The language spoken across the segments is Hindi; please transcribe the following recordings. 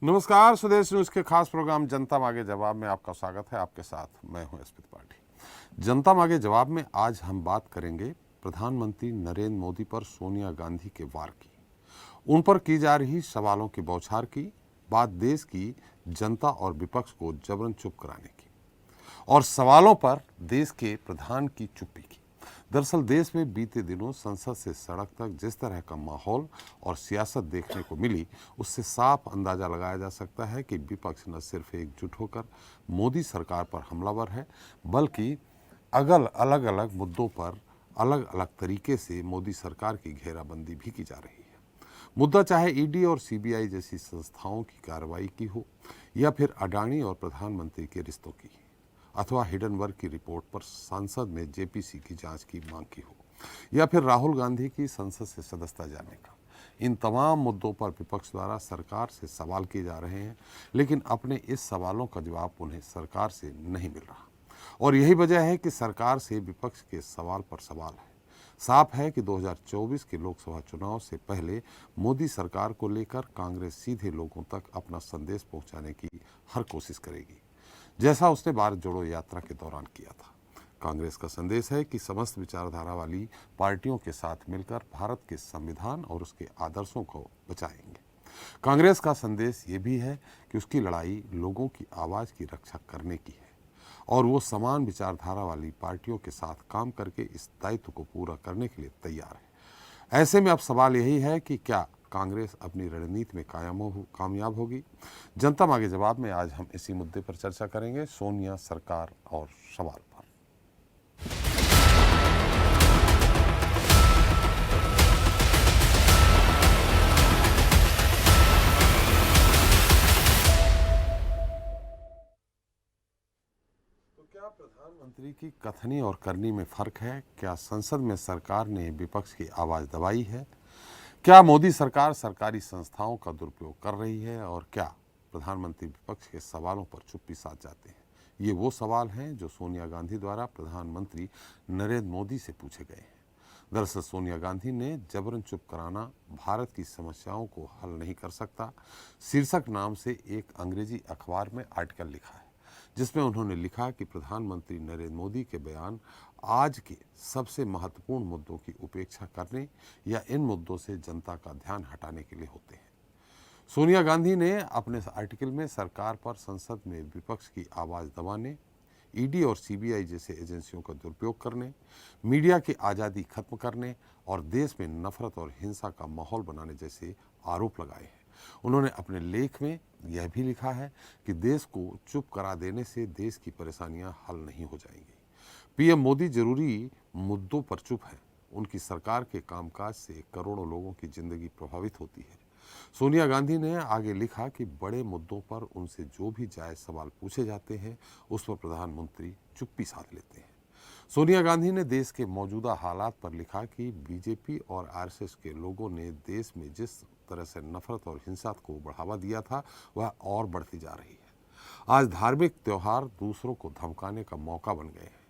नमस्कार, स्वदेश न्यूज के खास प्रोग्राम जनता मांगे जवाब में आपका स्वागत है। आपके साथ मैं हूं एसपी त्रिपाठी। जनता मांगे जवाब में आज हम बात करेंगे प्रधानमंत्री नरेंद्र मोदी पर सोनिया गांधी के वार की, उन पर की जा रही सवालों की बौछार की, बात देश की जनता और विपक्ष को जबरन चुप कराने की और सवालों पर देश के प्रधान की चुप्पी की। दरअसल देश में बीते दिनों संसद से सड़क तक जिस तरह का माहौल और सियासत देखने को मिली, उससे साफ अंदाजा लगाया जा सकता है कि विपक्ष न सिर्फ एकजुट होकर मोदी सरकार पर हमलावर है, बल्कि अलग अलग मुद्दों पर अलग अलग तरीके से मोदी सरकार की घेराबंदी भी की जा रही है। मुद्दा चाहे ईडी और सीबीआई जैसी संस्थाओं की कार्रवाई की हो, या फिर अडानी और प्रधानमंत्री के रिश्तों की, अथवा हिडनबर्ग की रिपोर्ट पर सांसद में जेपीसी की जांच की मांग की हो, या फिर राहुल गांधी की संसद से सदस्यता जाने का, इन तमाम मुद्दों पर विपक्ष द्वारा सरकार से सवाल किए जा रहे हैं, लेकिन अपने इस सवालों का जवाब उन्हें सरकार से नहीं मिल रहा। और यही वजह है कि सरकार से विपक्ष के सवाल पर सवाल है। साफ है कि 2024 के लोकसभा चुनाव से पहले मोदी सरकार को लेकर कांग्रेस सीधे लोगों तक अपना संदेश पहुंचाने की हर कोशिश करेगी, जैसा उसने भारत जोड़ो यात्रा के दौरान किया था। कांग्रेस का संदेश है कि समस्त विचारधारा वाली पार्टियों के साथ मिलकर भारत के संविधान और उसके आदर्शों को बचाएंगे। कांग्रेस का संदेश ये भी है कि उसकी लड़ाई लोगों की आवाज़ की रक्षा करने की है और वो समान विचारधारा वाली पार्टियों के साथ काम करके इस दायित्व को पूरा करने के लिए तैयार है। ऐसे में अब सवाल यही है कि क्या कांग्रेस अपनी रणनीति में कामयाब होगी। जनता मांगे जवाब में आज हम इसी मुद्दे पर चर्चा करेंगे, सोनिया सरकार और सवाल पर। तो क्या प्रधानमंत्री की कथनी और करनी में फर्क है? क्या संसद में सरकार ने विपक्ष की आवाज दबाई है? क्या मोदी सरकार सरकारी संस्थाओं का दुरुपयोग कर रही है? और क्या प्रधानमंत्री विपक्ष के सवालों पर चुप्पी साध जाते हैं? ये वो सवाल हैं जो सोनिया गांधी द्वारा प्रधानमंत्री नरेंद्र मोदी से पूछे गए हैं। दरअसल सोनिया गांधी ने जबरन चुप कराना भारत की समस्याओं को हल नहीं कर सकता शीर्षक नाम से एक अंग्रेजी अखबार में आर्टिकल लिखा है, जिसमें उन्होंने लिखा कि प्रधानमंत्री नरेंद्र मोदी के बयान आज के सबसे महत्वपूर्ण मुद्दों की उपेक्षा करने या इन मुद्दों से जनता का ध्यान हटाने के लिए होते हैं। सोनिया गांधी ने अपने आर्टिकल में सरकार पर संसद में विपक्ष की आवाज़ दबाने, ईडी और सीबीआई जैसे एजेंसियों का दुरुपयोग करने, मीडिया की आज़ादी खत्म करने और देश में नफरत और हिंसा का माहौल बनाने जैसे आरोप लगाए हैं। उन्होंने अपने लेख में यह भी लिखा है कि देश को चुप करा देने से देश की परेशानियां हल नहीं हो जाएंगी। पीएम मोदी जरूरी मुद्दों पर चुप है, उनकी सरकार के कामकाज से करोड़ों लोगों की जिंदगी प्रभावित होती है। सोनिया गांधी ने आगे लिखा कि बड़े मुद्दों पर उनसे जो भी जायज सवाल पूछे जाते हैं, उस पर प्रधानमंत्री चुप्पी साध लेते हैं। सोनिया गांधी ने देश के मौजूदा हालात पर लिखा कि बीजेपी और आरएसएस के लोगों ने देश में जिस तरह से नफरत और हिंसा को बढ़ावा दिया था, वह और बढ़ती जा रही है। आज धार्मिक त्योहार दूसरों को धमकाने का मौका बन गए हैं,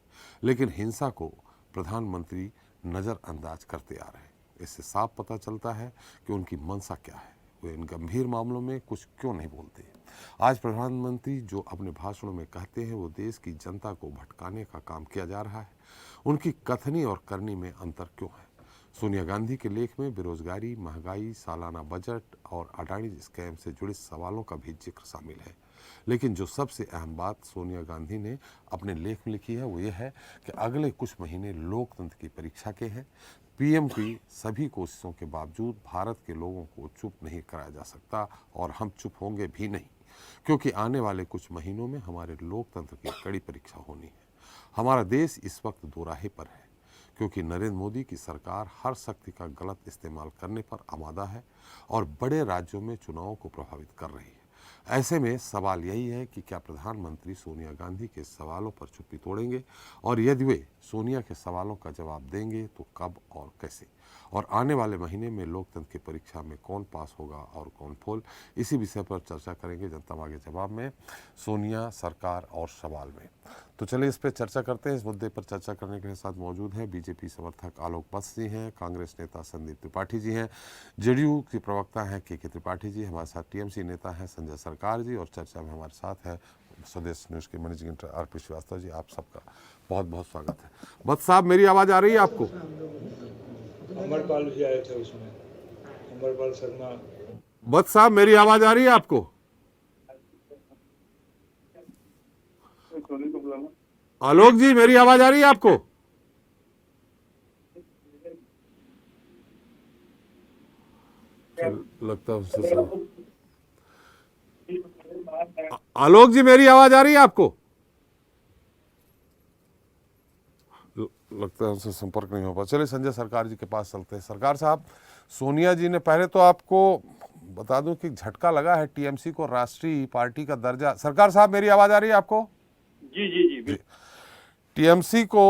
लेकिन हिंसा को प्रधानमंत्री नज़रअंदाज करते आ रहे हैं। इससे साफ पता चलता है कि उनकी मंशा क्या है, वे इन गंभीर मामलों में कुछ क्यों नहीं बोलते। आज प्रधानमंत्री जो अपने भाषणों में कहते हैं, वो देश की जनता को भटकाने का काम किया जा रहा है। उनकी कथनी और करनी में अंतर क्यों है? सोनिया गांधी के लेख में बेरोजगारी, महंगाई, सालाना बजट और अडानी स्कैम से जुड़े सवालों का भी जिक्र शामिल है। लेकिन जो सबसे अहम बात सोनिया गांधी ने अपने लेख में लिखी है, वो ये है कि अगले कुछ महीने लोकतंत्र की परीक्षा के हैं। पीएम की सभी कोशिशों के बावजूद भारत के लोगों को चुप नहीं कराया जा सकता और हम चुप होंगे भी नहीं, क्योंकि आने वाले कुछ महीनों में हमारे लोकतंत्र की कड़ी परीक्षा होनी है। हमारा देश इस वक्त दोराहे पर है, क्योंकि नरेंद्र मोदी की सरकार हर शक्ति का गलत इस्तेमाल करने पर आमादा है और बड़े राज्यों में चुनावों को प्रभावित कर रही है। ऐसे में सवाल यही है कि क्या प्रधानमंत्री सोनिया गांधी के सवालों पर चुप्पी तोड़ेंगे, और यदि वे सोनिया के सवालों का जवाब देंगे तो कब और कैसे। और आने वाले महीने में लोकतंत्र की परीक्षा में कौन पास होगा और कौन फेल, इसी विषय पर चर्चा करेंगे जनता मांगे जवाब में, सोनिया, सरकार और सवाल में। तो चलिए इस पर चर्चा करते हैं। इस मुद्दे पर चर्चा करने के साथ मौजूद हैं बीजेपी समर्थक आलोक वत्स जी हैं, कांग्रेस नेता संदीप त्रिपाठी जी हैं, जेडीयू की प्रवक्ता हैं के त्रिपाठी जी, हमारे साथ टीएमसी नेता हैं संजय सरकार जी, और चर्चा में हमारे साथ है स्वदेश न्यूज़ के managing editor RP. Srivastava ji. आप सबका बहुत बहुत स्वागत है। वत्स साहब, मेरी आवाज़ आ रही है आपको? अमरपाल जी आए थे उसमें, अमरपाल शर्मा। वत्स साहब, मेरी आवाज़ आ रही है आपको? आलोक जी, मेरी आवाज़ आ रही है आपको? लगता है आलोक जी, मेरी आवाज आ रही है आपको? लगता है उनसे संपर्क नहीं हो पा। चलिए संजय सरकार जी के पास चलते हैं। सरकार साहब, सोनिया जी ने, पहले तो आपको बता दूं कि झटका लगा है टीएमसी को राष्ट्रीय पार्टी का दर्जा। सरकार साहब, मेरी आवाज आ रही है आपको? जी जी जी, जी। टीएमसी को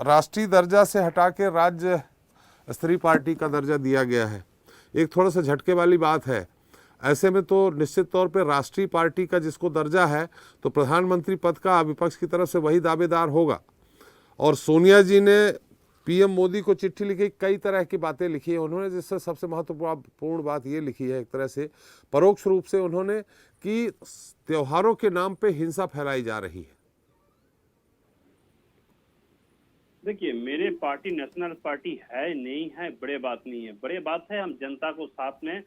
राष्ट्रीय दर्जा से हटा के राज्य स्तरीय पार्टी का दर्जा दिया गया है। एक थोड़ा सा झटके वाली बात है। ऐसे में तो निश्चित तौर पे राष्ट्रीय पार्टी का जिसको दर्जा है तो प्रधानमंत्री पद का विपक्ष की तरफ से वही दावेदार होगा। और सोनिया जी ने पीएम मोदी को चिट्ठी लिखी, कई तरह की बातें लिखी है उन्होंने, जिससे सबसे महत्वपूर्ण बात ये लिखी है एक तरह से परोक्ष रूप से उन्होंने कि त्योहारों के नाम पे हिंसा फैलाई जा रही है। देखिए, मेरे पार्टी नेशनल पार्टी है नहीं है, बड़े बात नहीं है। बड़े बात है हम जनता को साथ में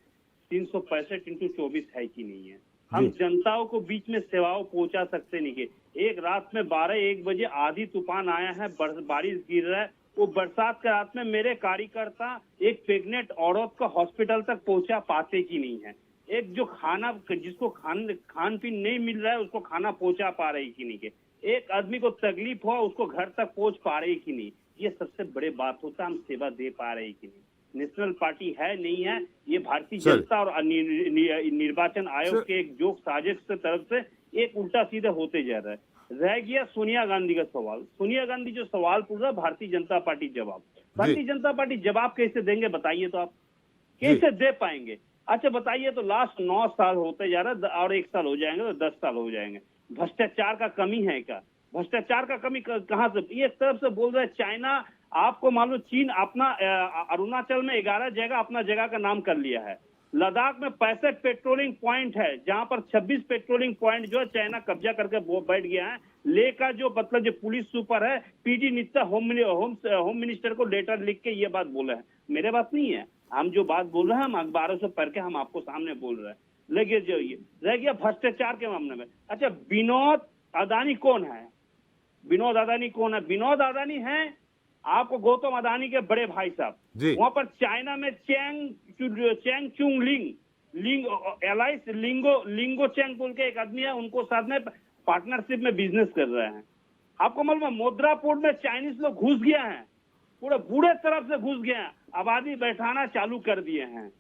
365x24 है कि नहीं है। हम जनताओं को बीच में सेवाओं पहुंचा सकते नहीं के। एक रात में 12-1 बजे आधी तूफान आया है, बारिश गिर रहा है, वो बरसात के रात में मेरे कार्यकर्ता एक प्रेग्नेंट औरत को हॉस्पिटल तक पहुंचा पाते कि नहीं है। एक जो खाना, जिसको खान पीन नहीं मिल रहा है उसको खाना पहुंचा पा रही कि नहीं के। एक आदमी को तकलीफ हो उसको घर तक पहुंच पा रही कि नहीं। ये सबसे बड़े बात होता है, हम सेवा दे पा रहे कि नहीं। नेशनल पार्टी है नहीं है, ये भारतीय जनता और निर्वाचन आयोग के एक जोक साजिश की तरफ से एक उल्टा सीधा होते जा रहा है। रह गया सोनिया गांधी का सवाल। सोनिया गांधी जो सवाल पूछ रहा, भारतीय जनता पार्टी जवाब। भारतीय जनता पार्टी जवाब कैसे देंगे बताइए? तो आप कैसे दे पाएंगे? अच्छा बताइए, तो लास्ट 9 साल होते जा रहा है और 1 साल हो जाएंगे तो 10 साल हो जाएंगे। भ्रष्टाचार का कमी है क्या? भ्रष्टाचार का कमी कहाँ से? ये एक तरफ से बोल रहा है चाइना, आपको मालूम चीन अपना अरुणाचल में 11 जगह अपना जगह का नाम कर लिया है। लद्दाख में 65 पेट्रोलिंग पॉइंट है, जहां पर 26 पेट्रोलिंग पॉइंट जो है चाइना कब्जा करके बैठ गया है। ले का जो मतलब जो पुलिस सुपर है पीडी नित्ता होम मिनिस्टर को लेटर लिख के ये बात बोला है। मेरे बात नहीं है, हम जो बात बोल रहे हैं हम अखबारों से पढ़ के हम आपको सामने बोल रहे हैं। लगे जो ये रह गया भ्रष्टाचार के मामले में। अच्छा, विनोद अदानी कौन है? विनोद अदानी कौन है? विनोद अदानी है आपको गौतम अदानी के बड़े भाई साहब। वहां पर चाइना में चैंग चुंग लिंग एलाइस लिंगो चैंग बोल के एक आदमी है, उनको साथ में पार्टनरशिप में बिजनेस कर रहे हैं। आपको मालूम है मोद्रा पोर्ट में चाइनीज लोग घुस गया है, पूरे बूढ़े तरफ से घुस गए हैं, आबादी बैठाना चालू कर दिए हैं।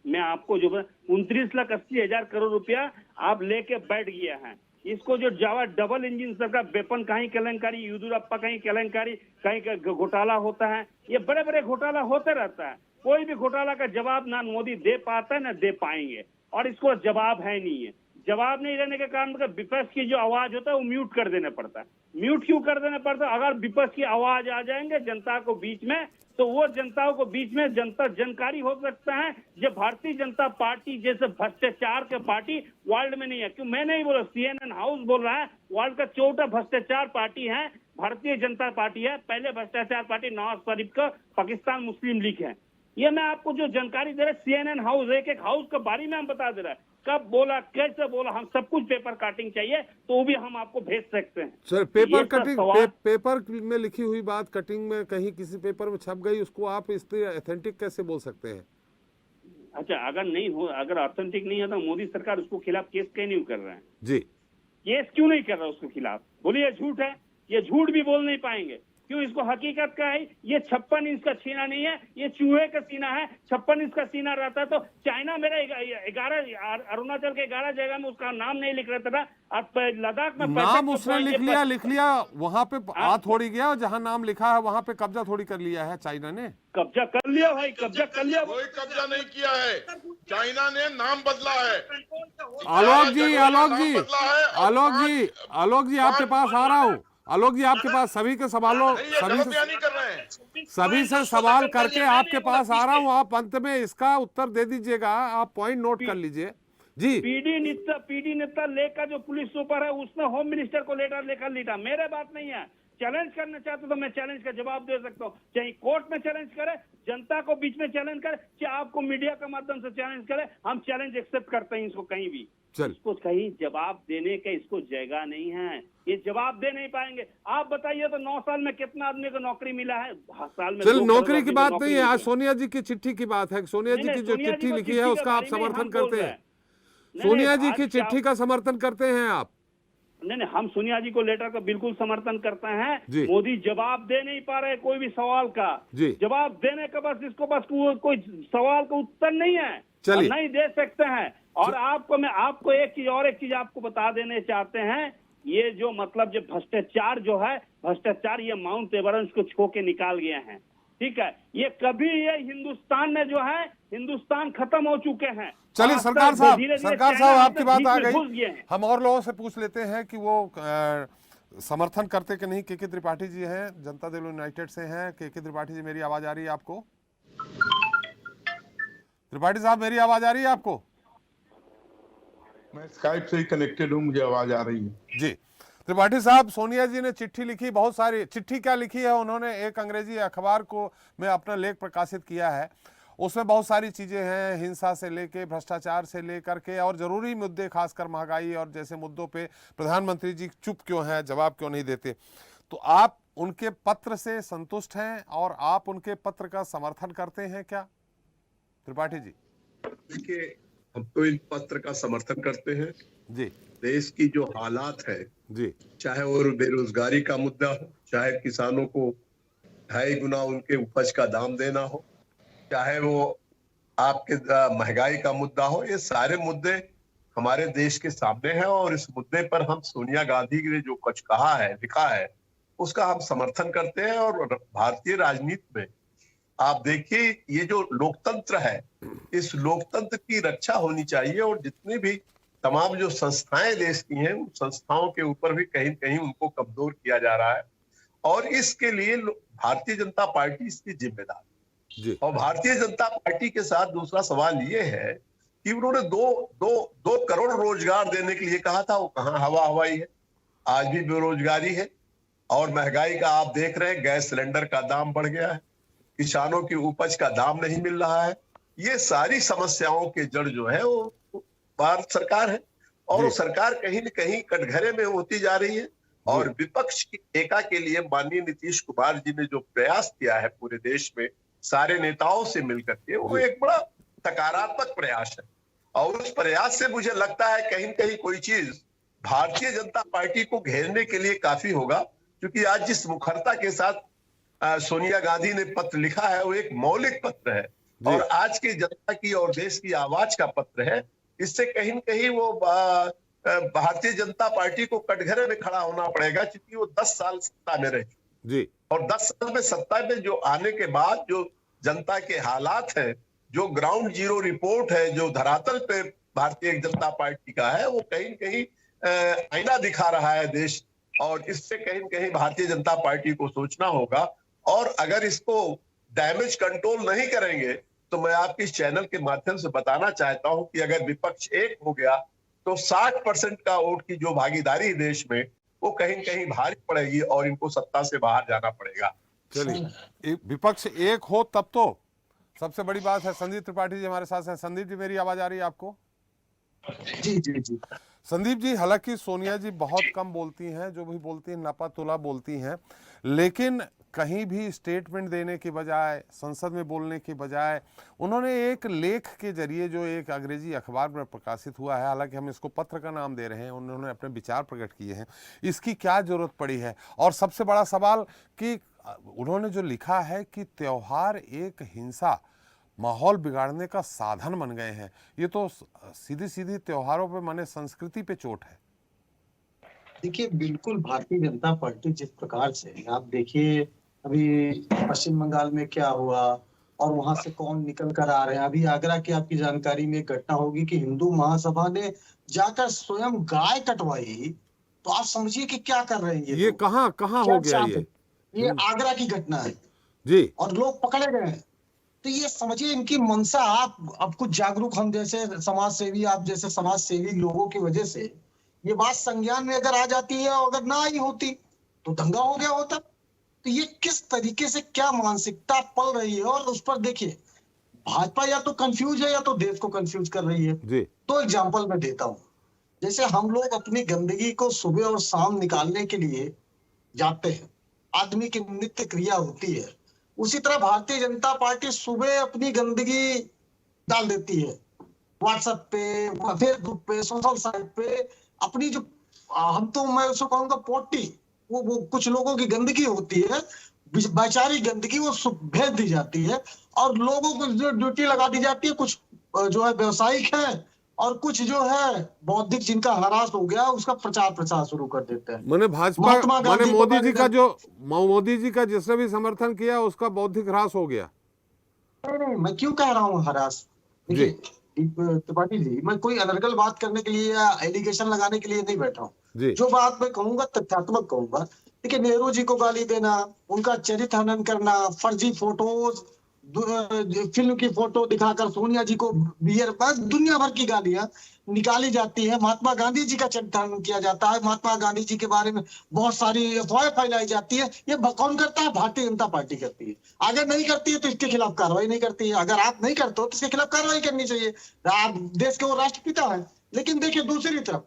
मैं आपको जो 29,80,000 करोड़ रुपया आप लेके बैठ गया है। इसको जो जावा डबल इंजन सरकार वेपन कहीं केलेंकारी, येदियुरप्पा कहीं केलेंकारी, कहीं घोटाला होता है। ये बड़े बड़े घोटाला होते रहता है। कोई भी घोटाला का जवाब ना मोदी दे पाता है ना दे पाएंगे, और इसको जवाब है नहीं है। जवाब नहीं रहने के कारण विपक्ष की जो आवाज होता है वो म्यूट कर देना पड़ता है। म्यूट क्यों कर देना पड़ता है? अगर विपक्ष की आवाज आ जाएंगे जनता को बीच में, तो वो जनताओं को बीच में जनता जानकारी हो सकता है। जो भारतीय जनता पार्टी जैसे भ्रष्टाचार के पार्टी वर्ल्ड में नहीं है। क्यों मैं नहीं बोल रहा, CNN हाउस बोल रहा है वर्ल्ड का चौथा भ्रष्टाचार पार्टी है भारतीय जनता पार्टी है। पहले भ्रष्टाचार पार्टी नवाज शरीफ का पाकिस्तान मुस्लिम लीग है। ये मैं आपको जो जानकारी दे रहा है CNN हाउस, एक एक हाउस के बारे में हम बता दे रहा है, कब बोला कैसे बोला, हम सब कुछ पेपर कटिंग चाहिए तो वो भी हम आपको भेज सकते हैं। सर, पेपर कटिंग पेपर में लिखी हुई बात कटिंग में कहीं किसी पेपर में छप गई, उसको आप इस पे ऑथेंटिक कैसे बोल सकते हैं? अच्छा, अगर नहीं हो, अगर ऑथेंटिक नहीं है तो मोदी सरकार उसको खिलाफ केस क्यों नहीं कर रहे हैं? जी, केस क्यों नहीं कर रहा उसके खिलाफ? बोलिए झूठ है, ये झूठ भी बोल नहीं पाएंगे। क्यों इसको हकीकत का है? ये 56 इंच का सीना नहीं है, ये चूहे का सीना है। 56 इंच का सीना रहता तो चाइना मेरा 11 अरुणाचल के 11 जगह में उसका नाम नहीं लिख रहा था। अब लद्दाख में नाम उसने लिख लिया वहां पे आ थोड़ी गया, जहां नाम लिखा है वहां पे कब्जा थोड़ी कर लिया है चाइना ने। कब्जा कर लिया भाई, कब्जा कर लिया। कोई कब्जा नहीं किया है, चाइना ने नाम बदला है। आलोक जी आपके पास आ रहा हूँ। आलोक जी आपके पास सभी के सवालों नहीं कर रहे हैं। सभी से सवाल करके आपके पास आ रहा हूँ। आप अंत में इसका उत्तर दे दीजिएगा, आप पॉइंट नोट कर लीजिए जी। पीडी नेता लेकर जो पुलिस सुपर है उसने होम मिनिस्टर को लेटर लेकर लिखा, मेरे बात नहीं है। चैलेंज करना चाहते तो मैं चैलेंज का जवाब दे सकता हूँ, चाहे कोर्ट में चैलेंज करे, जनता को बीच में चैलेंज करे, चाहे आपको मीडिया के माध्यम से चैलेंज करे, हम चैलेंज एक्सेप्ट करते हैं इसको कहीं भी। चल इसको कहीं जवाब देने का इसको जगह नहीं है, ये जवाब दे नहीं पाएंगे। आप बताइए तो 9 साल में कितना आदमी को नौकरी मिला है? साल में चल नौकरी की बात नहीं है, आज सोनिया जी की चिट्ठी की बात है। सोनिया जी की जो चिट्ठी लिखी है उसका आप समर्थन करते हैं? सोनिया जी की चिट्ठी का समर्थन करते हैं आप? नहीं, हम सोनिया जी को लेटर का बिल्कुल समर्थन करते हैं। मोदी जवाब दे नहीं पा रहे कोई भी सवाल का। जवाब देने का बस इसको बस कोई सवाल का उत्तर नहीं है, नहीं दे सकते हैं। और आपको एक चीज आपको बता देने चाहते हैं, ये जो मतलब जो भ्रष्टाचार जो है, भ्रष्टाचार ये माउंट एवरेस्ट को छू के निकाल गए हैं, ठीक है। ये कभी ये हिंदुस्तान में जो है, हिंदुस्तान खत्म हो चुके हैं। चलिए सरकार साहब आपकी बात आ गई। हम और लोगों से पूछ लेते हैं कि वो समर्थन करते कि नहीं। के त्रिपाठी जी हैं, जनता दल यूनाइटेड से हैं। के त्रिपाठी जी, मेरी आवाज आ रही है आपको? त्रिपाठी साहब मेरी आवाज आ रही है आपको? मैं स्काइप से ही कनेक्टेड हूँ, मुझे आवाज आ रही है जी। त्रिपाठी साहब, सोनिया जी ने चिट्ठी लिखी, बहुत सारी चिट्ठी क्या लिखी है उन्होंने, एक अंग्रेजी अखबार को में अपना लेख प्रकाशित किया है। उसमें बहुत सारी चीज़ें हैं, हिंसा से लेके भ्रष्टाचार से लेकर के, और ज़रूरी मुद्दे खासकर महंगाई और जैसे मुद्दों पे प्रधानमंत्री जी चुप क्यों हैं, जवाब क्यों नहीं देते। तो आप उनके पत्र से संतुष्ट हैं और आप उनके पत्र का समर्थन करते हैं क्या त्रिपाठी जी? देखिए, हम तो इन पत्र का समर्थन करते हैं जी। देश की जो हालात है जी, चाहे वो बेरोजगारी का मुद्दा हो, चाहे किसानों को 2.5 गुना उनके उपज का दाम देना हो, चाहे वो आपके महंगाई का मुद्दा हो, ये सारे मुद्दे हमारे देश के सामने हैं। और इस मुद्दे पर हम सोनिया गांधी ने जो कुछ कहा है, लिखा है, उसका हम समर्थन करते हैं। और भारतीय राजनीति में आप देखिए, ये जो लोकतंत्र है, इस लोकतंत्र की रक्षा होनी चाहिए। और जितनी भी तमाम जो संस्थाएं देश की हैं, उन संस्थाओं के ऊपर भी कहीं कहीं उनको कमजोर किया जा रहा है। और इसके लिए भारतीय जनता पार्टी इसकी जिम्मेदार है। और भारतीय जनता पार्टी के साथ दूसरा सवाल ये है कि उन्होंने दो करोड़ रोजगार देने के लिए कहा था, वो कहाँ हवा हवाई है। आज भी बेरोजगारी है और महंगाई का आप देख रहे हैं, गैस सिलेंडर का दाम बढ़ गया है, किसानों की उपज का दाम नहीं मिल रहा है। ये सारी समस्याओं के जड़ जो है वो भारत सरकार है। और वो सरकार कहीं न कहीं कटघरे में होती जा रही है। और विपक्ष की टेका के लिए माननीय नीतीश कुमार जी ने जो प्रयास किया है पूरे देश में सारे नेताओं से मिलकर के, वो एक बड़ा सकारात्मक प्रयास है। और उस प्रयास से मुझे लगता है कहीं न कहीं कोई चीज भारतीय जनता पार्टी को घेरने के लिए काफी होगा। क्योंकि आज जिस मुखरता के साथ सोनिया गांधी ने पत्र लिखा है, वो एक मौलिक पत्र है और आज की जनता की और देश की आवाज का पत्र है। इससे कहीं न कहीं वो भारतीय जनता पार्टी को कटघरे में खड़ा होना पड़ेगा, क्योंकि वो 10 साल सत्ता में रही जी। और 10 साल में सत्ता में जो आने के बाद जो जनता के हालात हैं, जो ग्राउंड जीरो रिपोर्ट है, जो धरातल पे भारतीय जनता पार्टी का है, वो कहीं न कहीं आईना दिखा रहा है देश। और इससे कहीं न कहीं भारतीय जनता पार्टी को सोचना होगा। और अगर इसको डैमेज कंट्रोल नहीं करेंगे तो मैं आपके इस चैनल के माध्यम से बताना चाहता हूं कि अगर विपक्ष एक हो गया तो 60% का वोट की जो भागीदारी देश में, वो कहीं न कहीं भारी पड़ेगी और इनको सत्ता से बाहर जाना पड़ेगा। चलिए, विपक्ष एक हो तब तो सबसे बड़ी बात है। संदीप त्रिपाठी जी हमारे साथ हैं। संदीप जी, मेरी आवाज आ रही है आपको? जी जी जी। संदीप जी, हालांकि सोनिया जी बहुत कम बोलती हैं, जो भी बोलती हैं नापातुला बोलती हैं, लेकिन कहीं भी स्टेटमेंट देने के बजाय, संसद में बोलने के बजाय, उन्होंने एक लेख के जरिए जो एक अंग्रेजी अखबार में प्रकाशित हुआ है, हालांकि हम इसको पत्र का नाम दे रहे हैं, उन्होंने अपने विचार प्रकट किए हैं, इसकी क्या जरूरत पड़ी है? और सबसे बड़ा सवाल कि उन्होंने जो लिखा है कि त्योहार एक हिंसा माहौल बिगाड़ने का साधन बन गए हैं, ये तो सीधी सीधी त्योहारों पे माने संस्कृति पे चोट है। देखिए, बिल्कुल भारतीय जनता पार्टी जिस प्रकार से, आप देखिए अभी पश्चिम बंगाल में क्या हुआ और वहां से कौन निकल कर आ रहे हैं। अभी आगरा की आपकी जानकारी में एक घटना होगी कि हिंदू महासभा ने जाकर स्वयं गाय कटवाई। तो आप समझिए कि क्या कर रहे हैं ये कहाँ कहाँ हो गया ये आगरा की घटना है जी, और लोग पकड़े गए हैं। तो ये समझिए इनकी मंशा। आप कुछ जागरूक, हम जैसे समाज सेवी, आप जैसे समाज सेवी लोगों की वजह से ये बात संज्ञान में अगर आ जाती है, और अगर ना आई होती तो दंगा हो गया होता। तो ये किस तरीके से क्या मानसिकता पल रही है, और उस पर देखिए भाजपा या तो कंफ्यूज है या तो देश को कंफ्यूज कर रही है जी। तो एग्जाम्पल मैं देता हूँ। जैसे हम लोग अपनी गंदगी को सुबह और शाम निकालने के लिए जाते हैं, आदमी की नित्य क्रिया होती है। उसी तरह भारतीय जनता पार्टी सुबह अपनी गंदगी डाल देती है व्हाट्सएप पे, फेसबुक पे, सोशल साइट पे। अपनी जो मैं उसको कहूंगा पोटी, वो कुछ लोगों की गंदगी होती है, वैचारिक गंदगी, वो भेज दी जाती है और लोगों को जो ड्यूटी लगा दी जाती है। कुछ जो है व्यवसायिक है और कुछ जो है बौद्धिक, जिनका हरास हो गया, उसका प्रचार शुरू कर देते हैं। मैंने भाजपा, मैंने मोदी जी का जिसने भी समर्थन किया उसका बौद्धिक ह्रास हो गया। नहीं, मैं क्यों कह रहा हूँ हरास। देखिए त्रिपाठी जी, मैं कोई अनर्गल बात करने के लिए या एलिगेशन लगाने के लिए नहीं बैठा हूँ। जो बात मैं कहूंगा तथ्यात्मक कहूंगा। देखिए, नेहरू जी को गाली देना, उनका चरित्र हनन करना, फर्जी फोटोज, फिल्म की फोटो दिखाकर सोनिया जी को बियर, बस दुनिया भर की गालियां निकाली जाती है। महात्मा गांधी जी का चरित्र हनन किया जाता है, महात्मा गांधी जी के बारे में बहुत सारी अफवाहें फैलाई जाती है। ये कौन करता है? भारतीय जनता पार्टी करती है। अगर नहीं करती है तो इसके खिलाफ कार्रवाई नहीं करती है। अगर आप नहीं करते हो तो इसके खिलाफ कार्रवाई करनी चाहिए। आप देश के वो राष्ट्रपिता है। लेकिन देखिए दूसरी तरफ,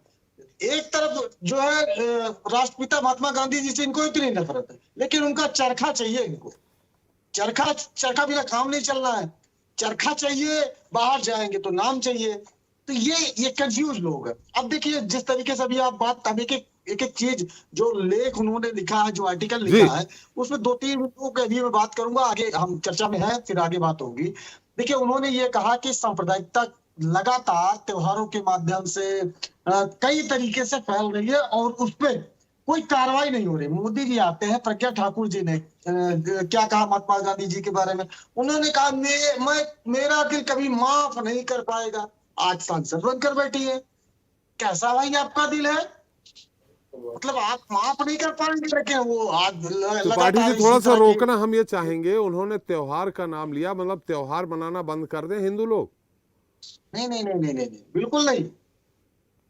एक तरफ जो है राष्ट्रपिता महात्मा गांधी जी से इनको इतनी नफरत है, लेकिन उनका चरखा चाहिए इनको। चरखा बिना काम नहीं चलना है। चरखा चाहिए, बाहर जाएंगे तो नाम चाहिए। तो ये कंफ्यूज लोग हैं। अब देखिए जिस तरीके से अभी आप बात, अब एक चीज जो लेख उन्होंने लिखा है, जो आर्टिकल लिखा है, उसमें 2-3 मिनटों के अभी मैं बात करूंगा, आगे हम चर्चा में है, फिर आगे बात होगी। देखिए उन्होंने ये कहा कि सांप्रदायिकता लगातार त्योहारों के माध्यम से कई तरीके से फैल रही है और उस पर कोई कार्रवाई नहीं हो रही। मोदी जी आते हैं, प्रज्ञा ठाकुर जी ने क्या कहा महात्मा गांधी जी के बारे में? उन्होंने कहा मेरा दिल कभी माफ नहीं कर पाएगा। आज सांसद बनकर बैठी है। कैसा भाई आपका दिल है? मतलब आप माफ नहीं कर पाएंगे, लेकिन वो आज त्रिपाठी जी थोड़ा सा रोकना हम ये चाहेंगे। उन्होंने त्योहार का नाम लिया, मतलब त्योहार मनाना बंद कर दें हिंदू लोग? नहीं, बिल्कुल नहीं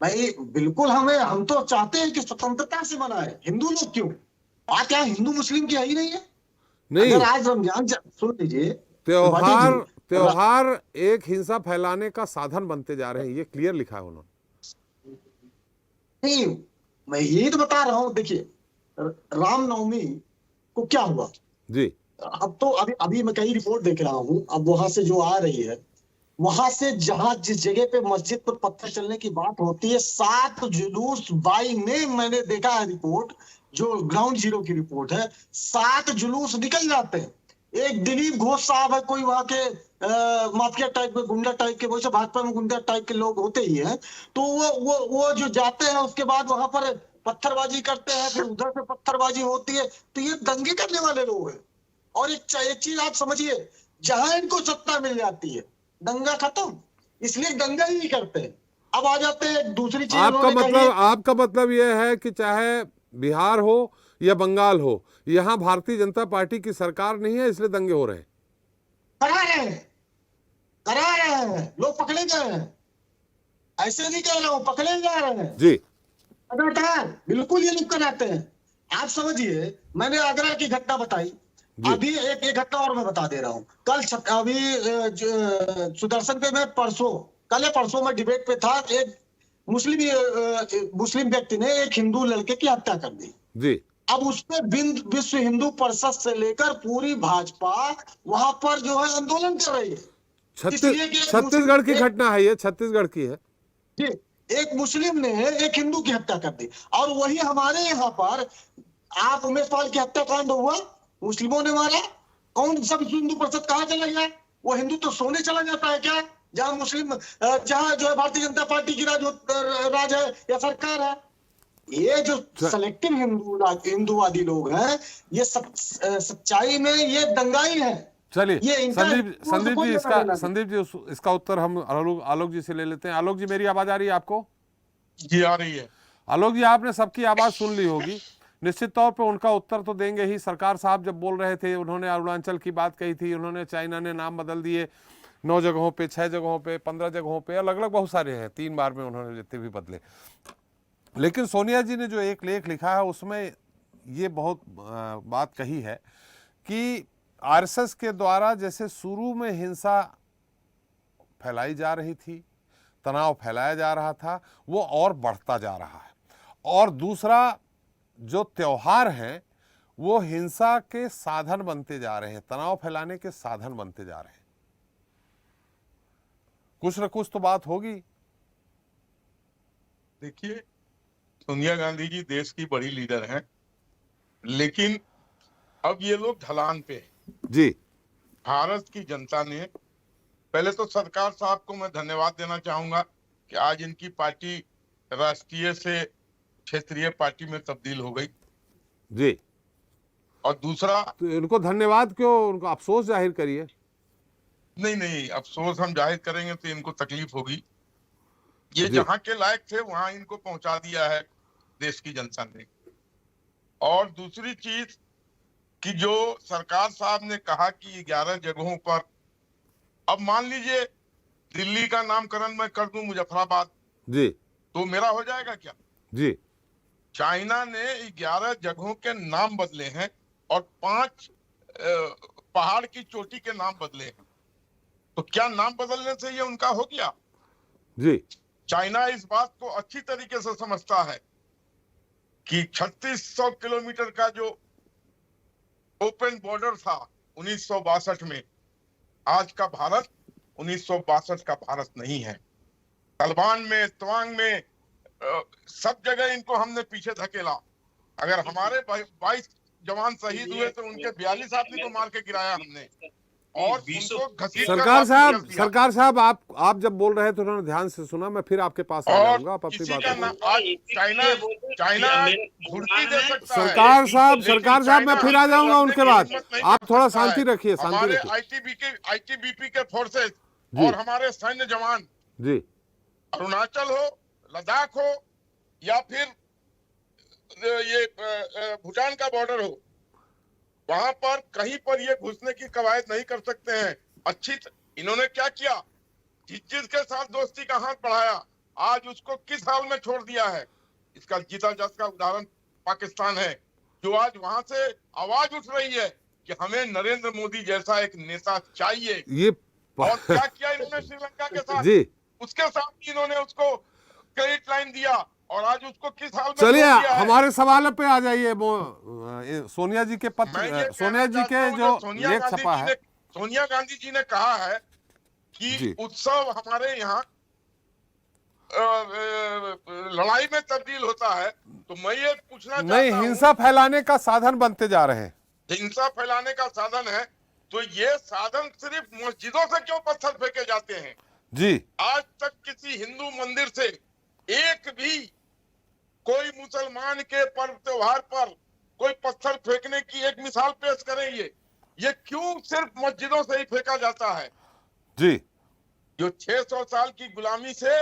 भाई, बिल्कुल। हम तो चाहते हैं कि स्वतंत्रता से मनाए। हिंदू लोग क्यों? बात क्या हिंदू मुस्लिम की है ही नहीं है। नहीं, अगर आज रमजान, सुन लीजिए, त्योहार एक हिंसा फैलाने का साधन बनते जा रहे हैं, ये क्लियर लिखा है उन्होंने। नहीं, मैं यही तो बता रहा हूँ। देखिए रामनवमी को क्या हुआ जी, अब तो अभी मैं कई रिपोर्ट देख रहा हूँ। अब वहां से जो आ रही है, वहां से जहां जिस जगह पे मस्जिद पर पत्थर चलने की बात होती है, 7 जुलूस बाई नेम मैंने देखा है रिपोर्ट, जो ग्राउंड जीरो की रिपोर्ट है। 7 जुलूस निकल जाते हैं। एक दिलीप घोष साहब है, कोई वहां के माफिया टाइप के, गुंडा टाइप के, वैसे भाजपा में गुंडा टाइप के लोग होते ही हैं। तो वो जो जाते हैं, उसके बाद वहां पर पत्थरबाजी करते हैं, फिर उधर से पत्थरबाजी होती है। तो ये दंगे करने वाले लोग हैं। और एक चीज आप समझिए, जहां इनको सत्ता मिल जाती है, दंगा खत्म। इसलिए दंगा ही नहीं करते। अब आ जाते हैं दूसरी चीज। आपका मतलब यह है कि चाहे बिहार हो या बंगाल हो, यहाँ भारतीय जनता पार्टी की सरकार नहीं है, इसलिए दंगे हो रहे हैं। करा रहे हैं, लोग पकड़े गए हैं। ऐसे नहीं कह रहा हूं, पकड़े जा रहे हैं जी। बिल्कुल ये लोग कराते हैं। आप समझिए, मैंने आगरा की घटना बताई। अभी एक घटना और मैं बता दे रहा हूँ। कल अभी सुदर्शन पे मैं परसों में डिबेट पे था। एक मुस्लिम व्यक्ति ने एक हिंदू लड़के की हत्या कर दी जी। अब उस पे विश्व हिंदू परिषद से लेकर पूरी भाजपा वहां पर जो है आंदोलन कर रही है। छत्तीसगढ़ की घटना है ये, छत्तीसगढ़ की है जी। एक मुस्लिम ने एक हिंदू की हत्या कर दी। और वही हमारे यहाँ पर आप उमेश पाल की हत्याकांड हुआ, मुस्लिमों ने मारा? कौन सब हिंदू परिषद कहाँ चला गया? वो हिंदू तो सोने चला जाता है क्या? जहाँ मुस्लिम जहाँ जो है भारतीय जनता पार्टी की राज है या सरकार है। ये जो सेलेक्टिव हिंदूवादी लोग हैं, ये सच्चाई में ये दंगाई है। चलिए संदीप जी इसका उत्तर हम आलोक जी से ले लेते हैं। आलोक जी, मेरी आवाज आ रही है आपको? जी आ रही है। आलोक जी, आपने सबकी आवाज सुन ली होगी, निश्चित तौर पे उनका उत्तर तो देंगे ही। सरकार साहब जब बोल रहे थे, उन्होंने अरुणाचल की बात कही थी, उन्होंने चाइना ने नाम बदल दिए 9 जगहों पे, 6 जगहों पे, 15 जगहों पे, अलग अलग बहुत सारे हैं, 3 बार में उन्होंने जितने भी बदले। लेकिन सोनिया जी ने जो एक लेख लिखा है उसमें ये बहुत बात कही है कि आरएसएस के द्वारा जैसे शुरू में हिंसा फैलाई जा रही थी, तनाव फैलाया जा रहा था, वो और बढ़ता जा रहा है। और दूसरा, जो त्योहार हैं वो हिंसा के साधन बनते जा रहे हैं, तनाव फैलाने के साधन बनते जा रहे हैं। कुछ न कुछ तो बात होगी। देखिए, सोनिया गांधी जी देश की बड़ी लीडर हैं, लेकिन अब ये लोग ढलान पे हैं। जी, भारत की जनता ने, पहले तो सरकार साहब को मैं धन्यवाद देना चाहूंगा कि आज इनकी पार्टी राष्ट्रीय से क्षेत्रीय पार्टी में तब्दील हो गई जी। और दूसरा, तो इनको धन्यवाद क्यों, उनको अफसोस जाहिर करिए। नहीं, अफसोस हम जाहिर करेंगे तो इनको तकलीफ होगी। ये जी। जहां के लायक थे वहां इनको पहुंचा दिया है देश की जनता ने। और दूसरी चीज कि जो सरकार साहब ने कहा कि 11 जगहों पर, अब मान लीजिए दिल्ली का नामकरण मैं कर दूं मुजफ्फराबाद, जी तो मेरा हो जाएगा क्या? जी। चाइना ने 11 जगहों के नाम बदले हैं और 5 पहाड़ की चोटी के नाम बदले हैं। तो क्या नाम बदलने से ये उनका हो गया? जी। चाइना इस बात को अच्छी तरीके से समझता है कि 3600 किलोमीटर का जो ओपन बॉर्डर था 1962 में, आज का भारत 1962 का भारत नहीं है। तलवान में, तवांग में, सब जगह इनको हमने पीछे धकेला। अगर हमारे 22 जवान शहीद हुए तो उनके 42 आदमी को मार के गिराया हमने और उनको घसीट कर सरकार साहब आप जब बोल रहे थे उन्होंने ध्यान से सुना, मैं फिर आपके पास आ जाऊंगा। आप अपनी बात चाइना घुड़की दे सकता है। सरकार साहब मैं फिर आ जाऊंगा उनके बाद। आप थोड़ा शांति रखिए, शांति रखिए। आईटीबीपी के फोर्सेस और हमारे सैन्य जवान जी, अरुणाचल हो, लद्दाख हो या फिर ये भूटान का बॉर्डर हो, वहां पर कहीं पर ये घुसने की कवायद नहीं कर सकते हैं। इन्होंने क्या किया? जिसके साथ दोस्ती का हाथ बढ़ाया, आज उसको किस हाल में छोड़ दिया है। इसका जीता जागता उदाहरण पाकिस्तान है, जो आज वहां से आवाज उठ रही है कि हमें नरेंद्र मोदी जैसा एक नेता चाहिए। ये और क्या किया इन्होंने श्रीलंका के साथ? जी, उसके साथ इन्होंने उसको क्रेडिट लाइन दिया और आज उसको किस हाल में। चलिए हमारे सवाल पे आ जाइए। सोनिया जी के पत्र, सोनिया जी के जो लेख छपा है, सोनिया गांधी जी ने कहा है कि उत्सव हमारे यहाँ लड़ाई में तब्दील होता है। तो मैं ये पूछना चाहता हूं, हिंसा फैलाने का साधन बनते जा रहे हैं। हिंसा फैलाने का साधन है तो ये साधन सिर्फ मस्जिदों से क्यों पत्थर फेंके जाते हैं? जी, आज तक किसी हिंदू मंदिर से एक भी कोई मुसलमान के पर्व त्योहार पर कोई पत्थर फेंकने की एक मिसाल पेश करें। ये क्यों सिर्फ मस्जिदों से ही फेंका जाता है? जी, जो 600 साल की गुलामी से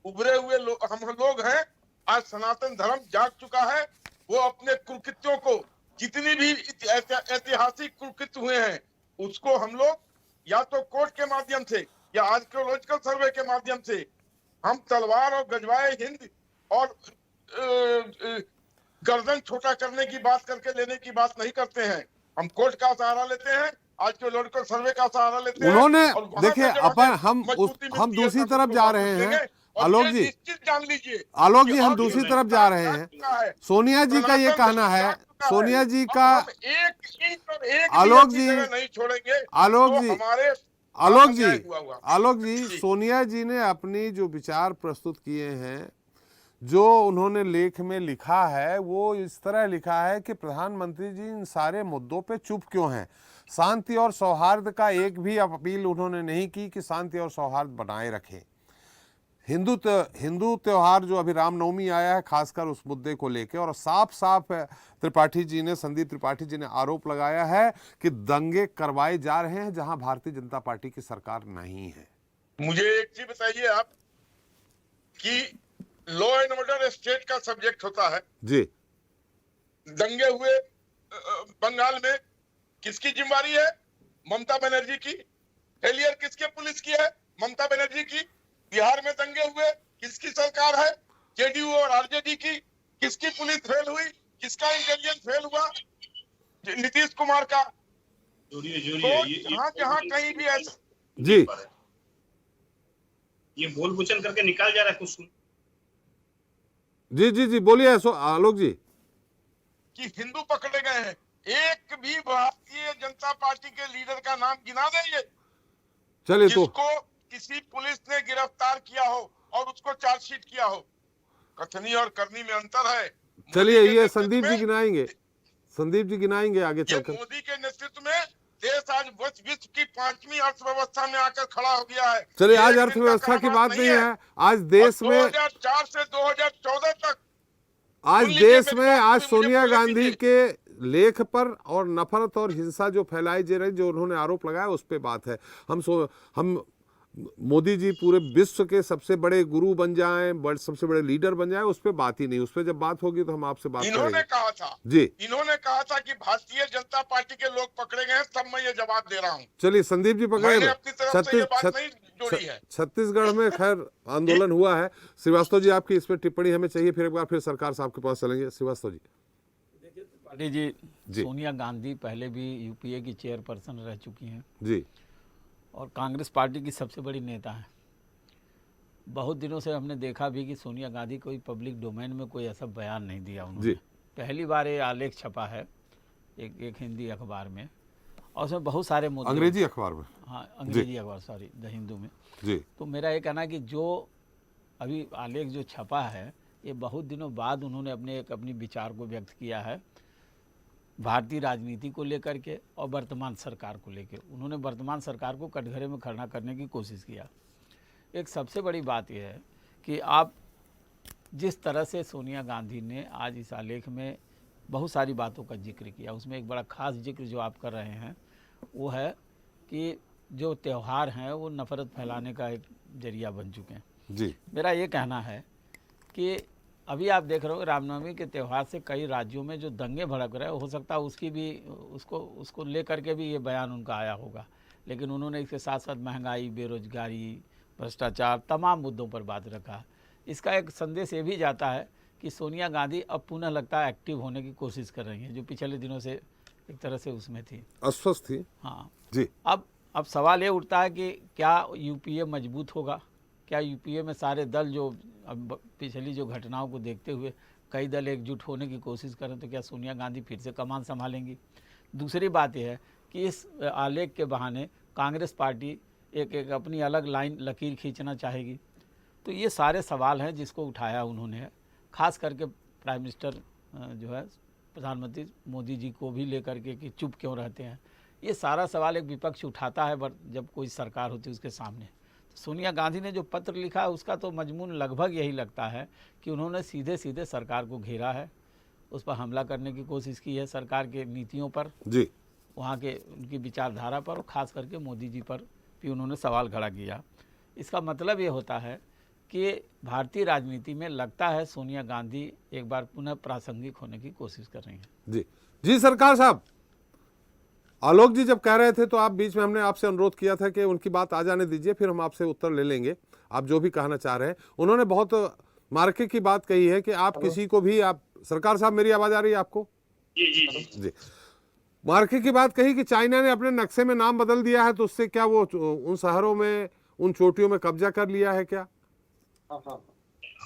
उभरे हुए हम लोग हैं, आज सनातन धर्म जाग चुका है। वो अपने कुकृत्यों को, जितनी भी ऐतिहासिक कुकृत्य हुए हैं, उसको हम लोग या तो कोर्ट के माध्यम से या आर्कियोलॉजिकल सर्वे के माध्यम से, हम तलवार और गजवाए हिंद और गर्दन छोटा करने की बात करके लेने की बात नहीं करते हैं। हम कोर्ट का सहारा लेते हैं, आर्कियोलॉजिकल सर्वे का सहारा लेते हैं। उन्होंने देखिए हम दूसरी तरफ जा रहे हैं। आलोक जी, जान लीजिए, आलोक जी, हम दूसरी तरफ जा रहे हैं। सोनिया जी का ये कहना है, सोनिया जी का, आलोक जी नहीं छोड़ेंगे। आलोक जी, सोनिया जी ने अपनी जो विचार प्रस्तुत किए हैं, जो उन्होंने लेख में लिखा है वो इस तरह लिखा है कि प्रधानमंत्री जी इन सारे मुद्दों पे चुप क्यों हैं। शांति और सौहार्द का एक भी अपील उन्होंने नहीं की कि शांति और सौहार्द बनाए रखें। हिंदू त्योहार जो अभी रामनवमी आया है, खासकर उस मुद्दे को लेकर, और साफ साफ संदीप त्रिपाठी जी ने आरोप लगाया है कि दंगे करवाए जा रहे हैं जहां भारतीय जनता पार्टी की सरकार नहीं है। मुझे एक चीज बताइए आप कि लॉ एंड ऑर्डर स्टेट का सब्जेक्ट होता है जी। दंगे हुए बंगाल में किसकी जिम्मेदारी है? ममता बनर्जी की। फेलियर किसके पुलिस की है? ममता बनर्जी की। बिहार में दंगे हुए किसकी सरकार है? जेडीयू और आरजेडी की। किसकी पुलिस फेल हुई? किसका इंटेलिजेंस फेल हुआ? नीतीश कुमार का। तो जहाँ कहीं भी ऐसा जी, ये बोल बुचन करके निकाल जा रहा है कुछ। जी जी जी बोलिए आलोक जी। कि हिंदू पकड़े गए हैं, एक भी भारतीय जनता पार्टी के लीडर का नाम गिना देंगे चलिए तो जिसको किसी पुलिस ने गिरफ्तार किया हो और उसको चार्जशीट किया हो? कथनी और करनी में अंतर है। चलिए ये संदीप जी गिनाएंगे आगे चलकर। मोदी के नेतृत्व में देश आज विश्व की 5वीं अर्थव्यवस्था में आकर खड़ा हो गया है। चलिए आज अर्थव्यवस्था की बात नहीं है, आज देश में 2004 से 2014 तक आज देश में आज सोनिया गांधी के लेख पर और नफरत और हिंसा जो फैलाई जा रही, जो उन्होंने आरोप लगाया, उस पे बात है। हम मोदी जी पूरे विश्व के सबसे बड़े गुरु बन जाएं, सबसे बड़े लीडर बन जाएं, उस पे बात ही नहीं। उस पे जब बात होगी तो हम आपसे बात करेंगे। इन्होंने कहा था कि भारतीय जनता पार्टी के लोग पकड़े गए हैं, तब मैं ये जवाब दे रहा हूँ। चलिए संदीप जी पकड़े। छत्तीसगढ़ में खैर आंदोलन हुआ है। श्रीवास्तव जी आपकी इस पे टिप्पणी हमें चाहिए, फिर एक बार फिर सरकार साहब के पास चलेंगे। श्रीवास्तव जी। देखिए त्रिपाठी जी, सोनिया गांधी पहले भी यूपीए की चेयरपर्सन रह चुकी हैं जी, और कांग्रेस पार्टी की सबसे बड़ी नेता है। बहुत दिनों से हमने देखा भी कि सोनिया गांधी कोई पब्लिक डोमेन में कोई ऐसा बयान नहीं दिया उन्होंने। पहली बार ये आलेख छपा है एक हिंदी अखबार में, और उसमें बहुत सारे मुद्दे, अंग्रेजी अखबार में, हाँ अंग्रेजी अखबार, सॉरी, द हिंदू में जी। तो मेरा ये कहना है कि जो अभी आलेख जो छपा है, ये बहुत दिनों बाद उन्होंने अपनी विचार को व्यक्त किया है भारतीय राजनीति को लेकर के और वर्तमान सरकार को लेकर। उन्होंने वर्तमान सरकार को कटघरे में खड़ा करने की कोशिश किया। एक सबसे बड़ी बात यह है कि आप जिस तरह से सोनिया गांधी ने आज इस आलेख में बहुत सारी बातों का जिक्र किया, उसमें एक बड़ा खास जिक्र जो आप कर रहे हैं वो है कि जो त्यौहार हैं वो नफ़रत फैलाने का एक जरिया बन चुके हैं जी। मेरा ये कहना है कि अभी आप देख रहे हो रामनवमी के त्यौहार से कई राज्यों में जो दंगे भड़क रहे हो सकता है उसकी भी उसको लेकर के भी ये बयान उनका आया होगा, लेकिन उन्होंने इसके साथ साथ महंगाई, बेरोजगारी, भ्रष्टाचार, तमाम मुद्दों पर बात रखा। इसका एक संदेश ये भी जाता है कि सोनिया गांधी अब पुनः लगता है एक्टिव होने की कोशिश कर रही हैं, जो पिछले दिनों से एक तरह से उसमें थी, अस्वस्थ थी। हाँ जी। अब सवाल ये उठता है कि क्या यूपीए मजबूत होगा? क्या यूपीए में सारे दल जो अब पिछली जो घटनाओं को देखते हुए कई दल एकजुट होने की कोशिश करें तो क्या सोनिया गांधी फिर से कमान संभालेंगी? दूसरी बात यह है कि इस आलेख के बहाने कांग्रेस पार्टी एक अपनी अलग लाइन लकीर खींचना चाहेगी। तो ये सारे सवाल हैं जिसको उठाया उन्होंने, खास करके प्राइम मिनिस्टर जो है प्रधानमंत्री मोदी जी को भी लेकर के कि चुप क्यों रहते हैं। ये सारा सवाल एक विपक्ष उठाता है जब कोई सरकार होती है उसके सामने। सोनिया गांधी ने जो पत्र लिखा है उसका तो मजमून लगभग यही लगता है कि उन्होंने सीधे सीधे सरकार को घेरा है, उस पर हमला करने की कोशिश की है, सरकार के नीतियों पर जी, वहाँ के उनकी विचारधारा पर और ख़ास करके मोदी जी पर भी उन्होंने सवाल खड़ा किया। इसका मतलब ये होता है कि भारतीय राजनीति में लगता है सोनिया गांधी एक बार पुनः प्रासंगिक होने की कोशिश कर रही हैं। जी जी। सरकार साहब, आलोक जी जब कह रहे थे तो आप बीच में हमने आपसे अनुरोध किया था कि उनकी बात आ जाने दीजिए, फिर हम आपसे उत्तर ले लेंगे, आप जो भी कहना चाह रहे हैं। उन्होंने बहुत मार्के की बात कही है कि आप किसी को भी आप, सरकार साहब मेरी आवाज आ रही है आपको? जी जी जी। मार्के की बात कही कि चाइना ने अपने नक्शे में नाम बदल दिया है, तो उससे क्या वो उन शहरों में, उन चोटियों में कब्जा कर लिया है क्या?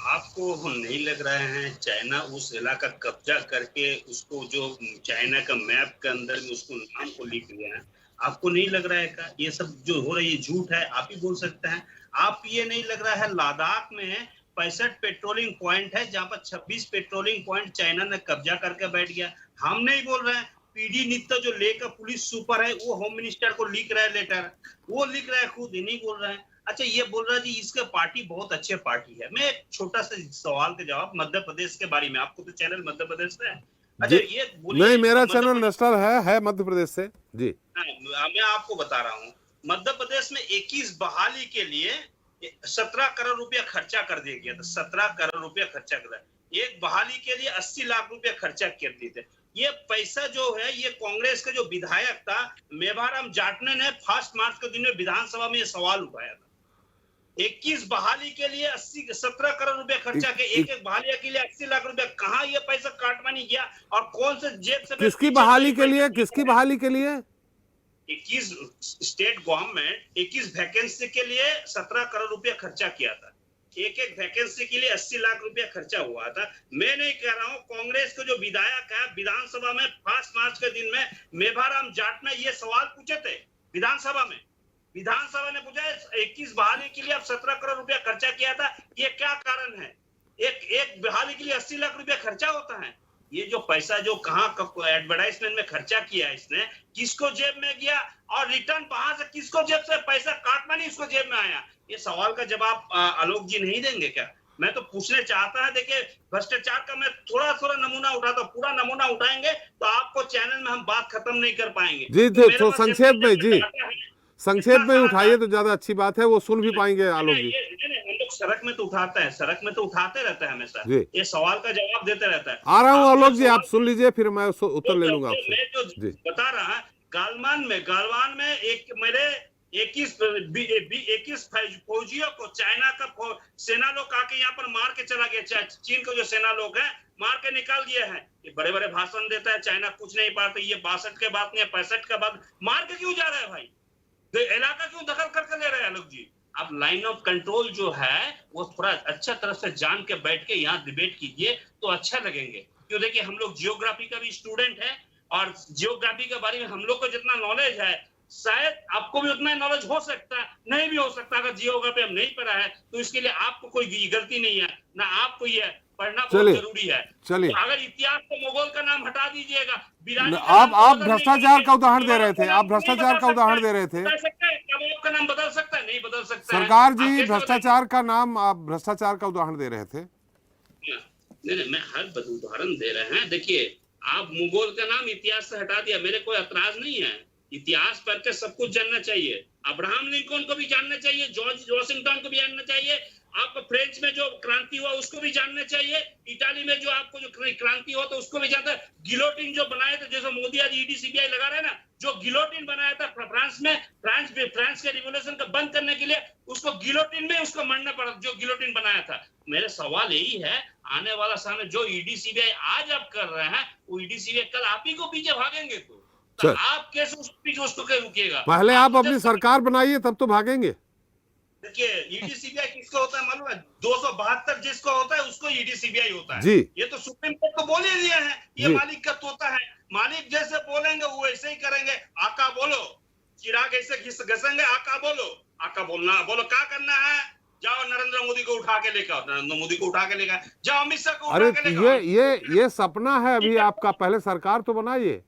आपको नहीं लग रहा है चाइना उस इलाका कब्जा करके उसको जो चाइना का मैप के अंदर में उसको नाम को लिख लिया है? आपको नहीं लग रहा है का ये सब जो हो रहा है ये झूठ है? आप ही बोल सकते हैं। आप ये नहीं लग रहा है लद्दाख में 65 पेट्रोलिंग पॉइंट है, जहां पर 26 पेट्रोलिंग पॉइंट चाइना ने कब्जा करके बैठ गया। हम नहीं बोल रहे हैं, पीडी नित्य जो लेकर पुलिस सुपर है वो होम मिनिस्टर को लिख रहा है लेटर, वो लिख रहा है, खुद ही नहीं बोल रहे हैं। अच्छा, ये बोल रहा है जी इसका पार्टी बहुत अच्छे पार्टी है। मैं एक छोटा सा सवाल के जवाब मध्य प्रदेश के बारे में, आपको तो चैनल मध्य प्रदेश से है। अच्छा, ये नहीं, मेरा चैनल नेशनल है मध्य प्रदेश से जी। मैं आपको बता रहा हूँ, मध्य प्रदेश में 21 बहाली के लिए 17 करोड़ रुपया खर्चा कर दिया गया था। 17 करोड़ रुपया खर्चा कर, एक बहाली के लिए 80 लाख रुपया खर्चा कर दिए थे। ये पैसा जो है, ये कांग्रेस का जो विधायक था मेवाराम जाटने ने 1 मार्च के दिन में विधानसभा में ये सवाल उठाया था। 21 बहाली के लिए 17 करोड़ रुपया खर्चा के, एक बहाली के लिए 80 लाख रुपया, कहाँ ये पैसा काटमानी गया और कौन से जेब से? किसकी बहाली के लिए? किसकी बहाली के लिए? 21 स्टेट गवर्नमेंट 21 वैकेंसी के लिए 17 करोड़ रुपया खर्चा किया था। एक वैकेंसी के लिए 80 लाख रुपया खर्चा हुआ था। मैं नहीं कह रहा हूँ, कांग्रेस के जो विधायक है विधानसभा में 5 मार्च के दिन में मेवाराम जाट ने ये सवाल पूछे थे विधानसभा में। विधानसभा ने पूछा 21 बहाली के लिए अब 17 करोड़ रुपया खर्चा किया था, ये क्या कारण है? एक बहाली के लिए 80 लाख रुपया खर्चा होता है। ये जो पैसा जो कहाँ एडवर्टाइजमेंट में खर्चा किया इसने, किसको जेब में गया और रिटर्न वहां से किसको जेब से पैसा काटना नहीं इसको जेब में आया? ये सवाल का जवाब आलोक जी नहीं देंगे क्या? मैं तो पूछने चाहता है। देखिए, भ्रष्टाचार का मैं थोड़ा थोड़ा नमूना उठाता हूँ, पूरा नमूना उठाएंगे तो आपको चैनल में हम बात खत्म नहीं कर पाएंगे जी। तो संक्षेप में जी, संक्षेप में उठाइए तो ज्यादा अच्छी बात है, वो सुन भी पाएंगे आलोक जी। हम लोग सड़क में तो उठाते हैं, सड़क में तो उठाते रहते हैं हमेशा, ये सवाल का जवाब देते रहता है। आ रहा हूँ आलोक जी, आप सुन लीजिए फिर मैं उत्तर ले लूंगा आपसे। मैं जो बता रहा है, गालवान में एक मेरे 21 फौजियों को चाइना का सेना लोग आके यहाँ पर मार के चला गया। चीन का जो सेना लोग है मार के निकाल दिया है। ये बड़े बड़े भाषण देता है, चाइना कुछ नहीं पाता। ये 62 के बात नहीं है, 65 का बात, मार के क्यों जा रहा है भाई? इलाका क्यों दखल करके ले रहे हैं लोग जी? आप लाइन ऑफ कंट्रोल जो है वो थोड़ा अच्छा तरह से जान के बैठ के यहाँ डिबेट कीजिए तो अच्छा लगेंगे। क्यों, देखिए हम लोग जियोग्राफी का भी स्टूडेंट है और जियोग्राफी के बारे में हम लोग को जितना नॉलेज है शायद आपको भी उतना नॉलेज हो सकता है, नहीं भी हो सकता। अगर जियोग्राफी हम नहीं पढ़ा है तो इसके लिए आपको कोई गलती नहीं है, ना आपको ये पढ़ना बहुत जरूरी है। चलिए, तो अगर इतिहास को मुगल का नाम हटा दीजिएगा, आप भ्रष्टाचार का उदाहरण दे रहे थे, आप भ्रष्टाचार का उदाहरण दे रहे थे। का नाम बदल सकता है? नहीं बदल सकता सरकार जी, भ्रष्टाचार का नाम, आप भ्रष्टाचार का उदाहरण दे रहे थे। नहीं, मैं हर उदाहरण दे रहे हैं। देखिए, आप मुगल का नाम इतिहास से हटा दिया, मेरे कोई एतराज नहीं है। इतिहास पढ़ के सब कुछ जानना चाहिए। अब्राहम लिंकन को भी जानना चाहिए, जॉर्ज वॉशिंगटन को भी जानना चाहिए, आपको फ्रेंच में जो क्रांति हुआ उसको भी जानना चाहिए, इटाली में जो आपको जो क्रांति हुआ तो उसको भी जानना। गिलोटिन जो बनाए थे, जैसे मोदी आज ईडी सीबीआई लगा रहे हैं ना, जो गिलोटिन बनाया था फ्रांस में, फ्रांस के रिवॉल्यूशन को बंद करने के लिए उसको गिलोटिन में उसको मरना पड़ा, जो गिलोटिन बनाया था। मेरा सवाल यही है, आने वाला समय जो ईडी सीबीआई आज आप कर रहे हैं, वो ईडी सीबीआई कल आप ही को पीछे भागेंगे तो आप कैसे उसको रुकिएगा? पहले आप अपनी सरकार बनाइए तब तो भागेंगे। देखिए, ईडी सीबीआई किसको होता है मालूम है? 272 जिसको होता है उसको ईडी सीबीआई होता है जी। ये तो सुप्रीम कोर्ट को बोल ही दिया है, ये मालिक का तोता है। मालिक जैसे बोलेंगे वो ऐसे ही करेंगे। आका बोलो, चिराग ऐसे घसेंगे, आका बोलो, आका बोलना, बोलो क्या करना है, जाओ नरेंद्र मोदी को उठा के लेकर, नरेंद्र मोदी को उठा के लेकर जाओ, अमित शाह को उठा के लेकर। ये सपना है अभी आपका, पहले सरकार तो बनाइए।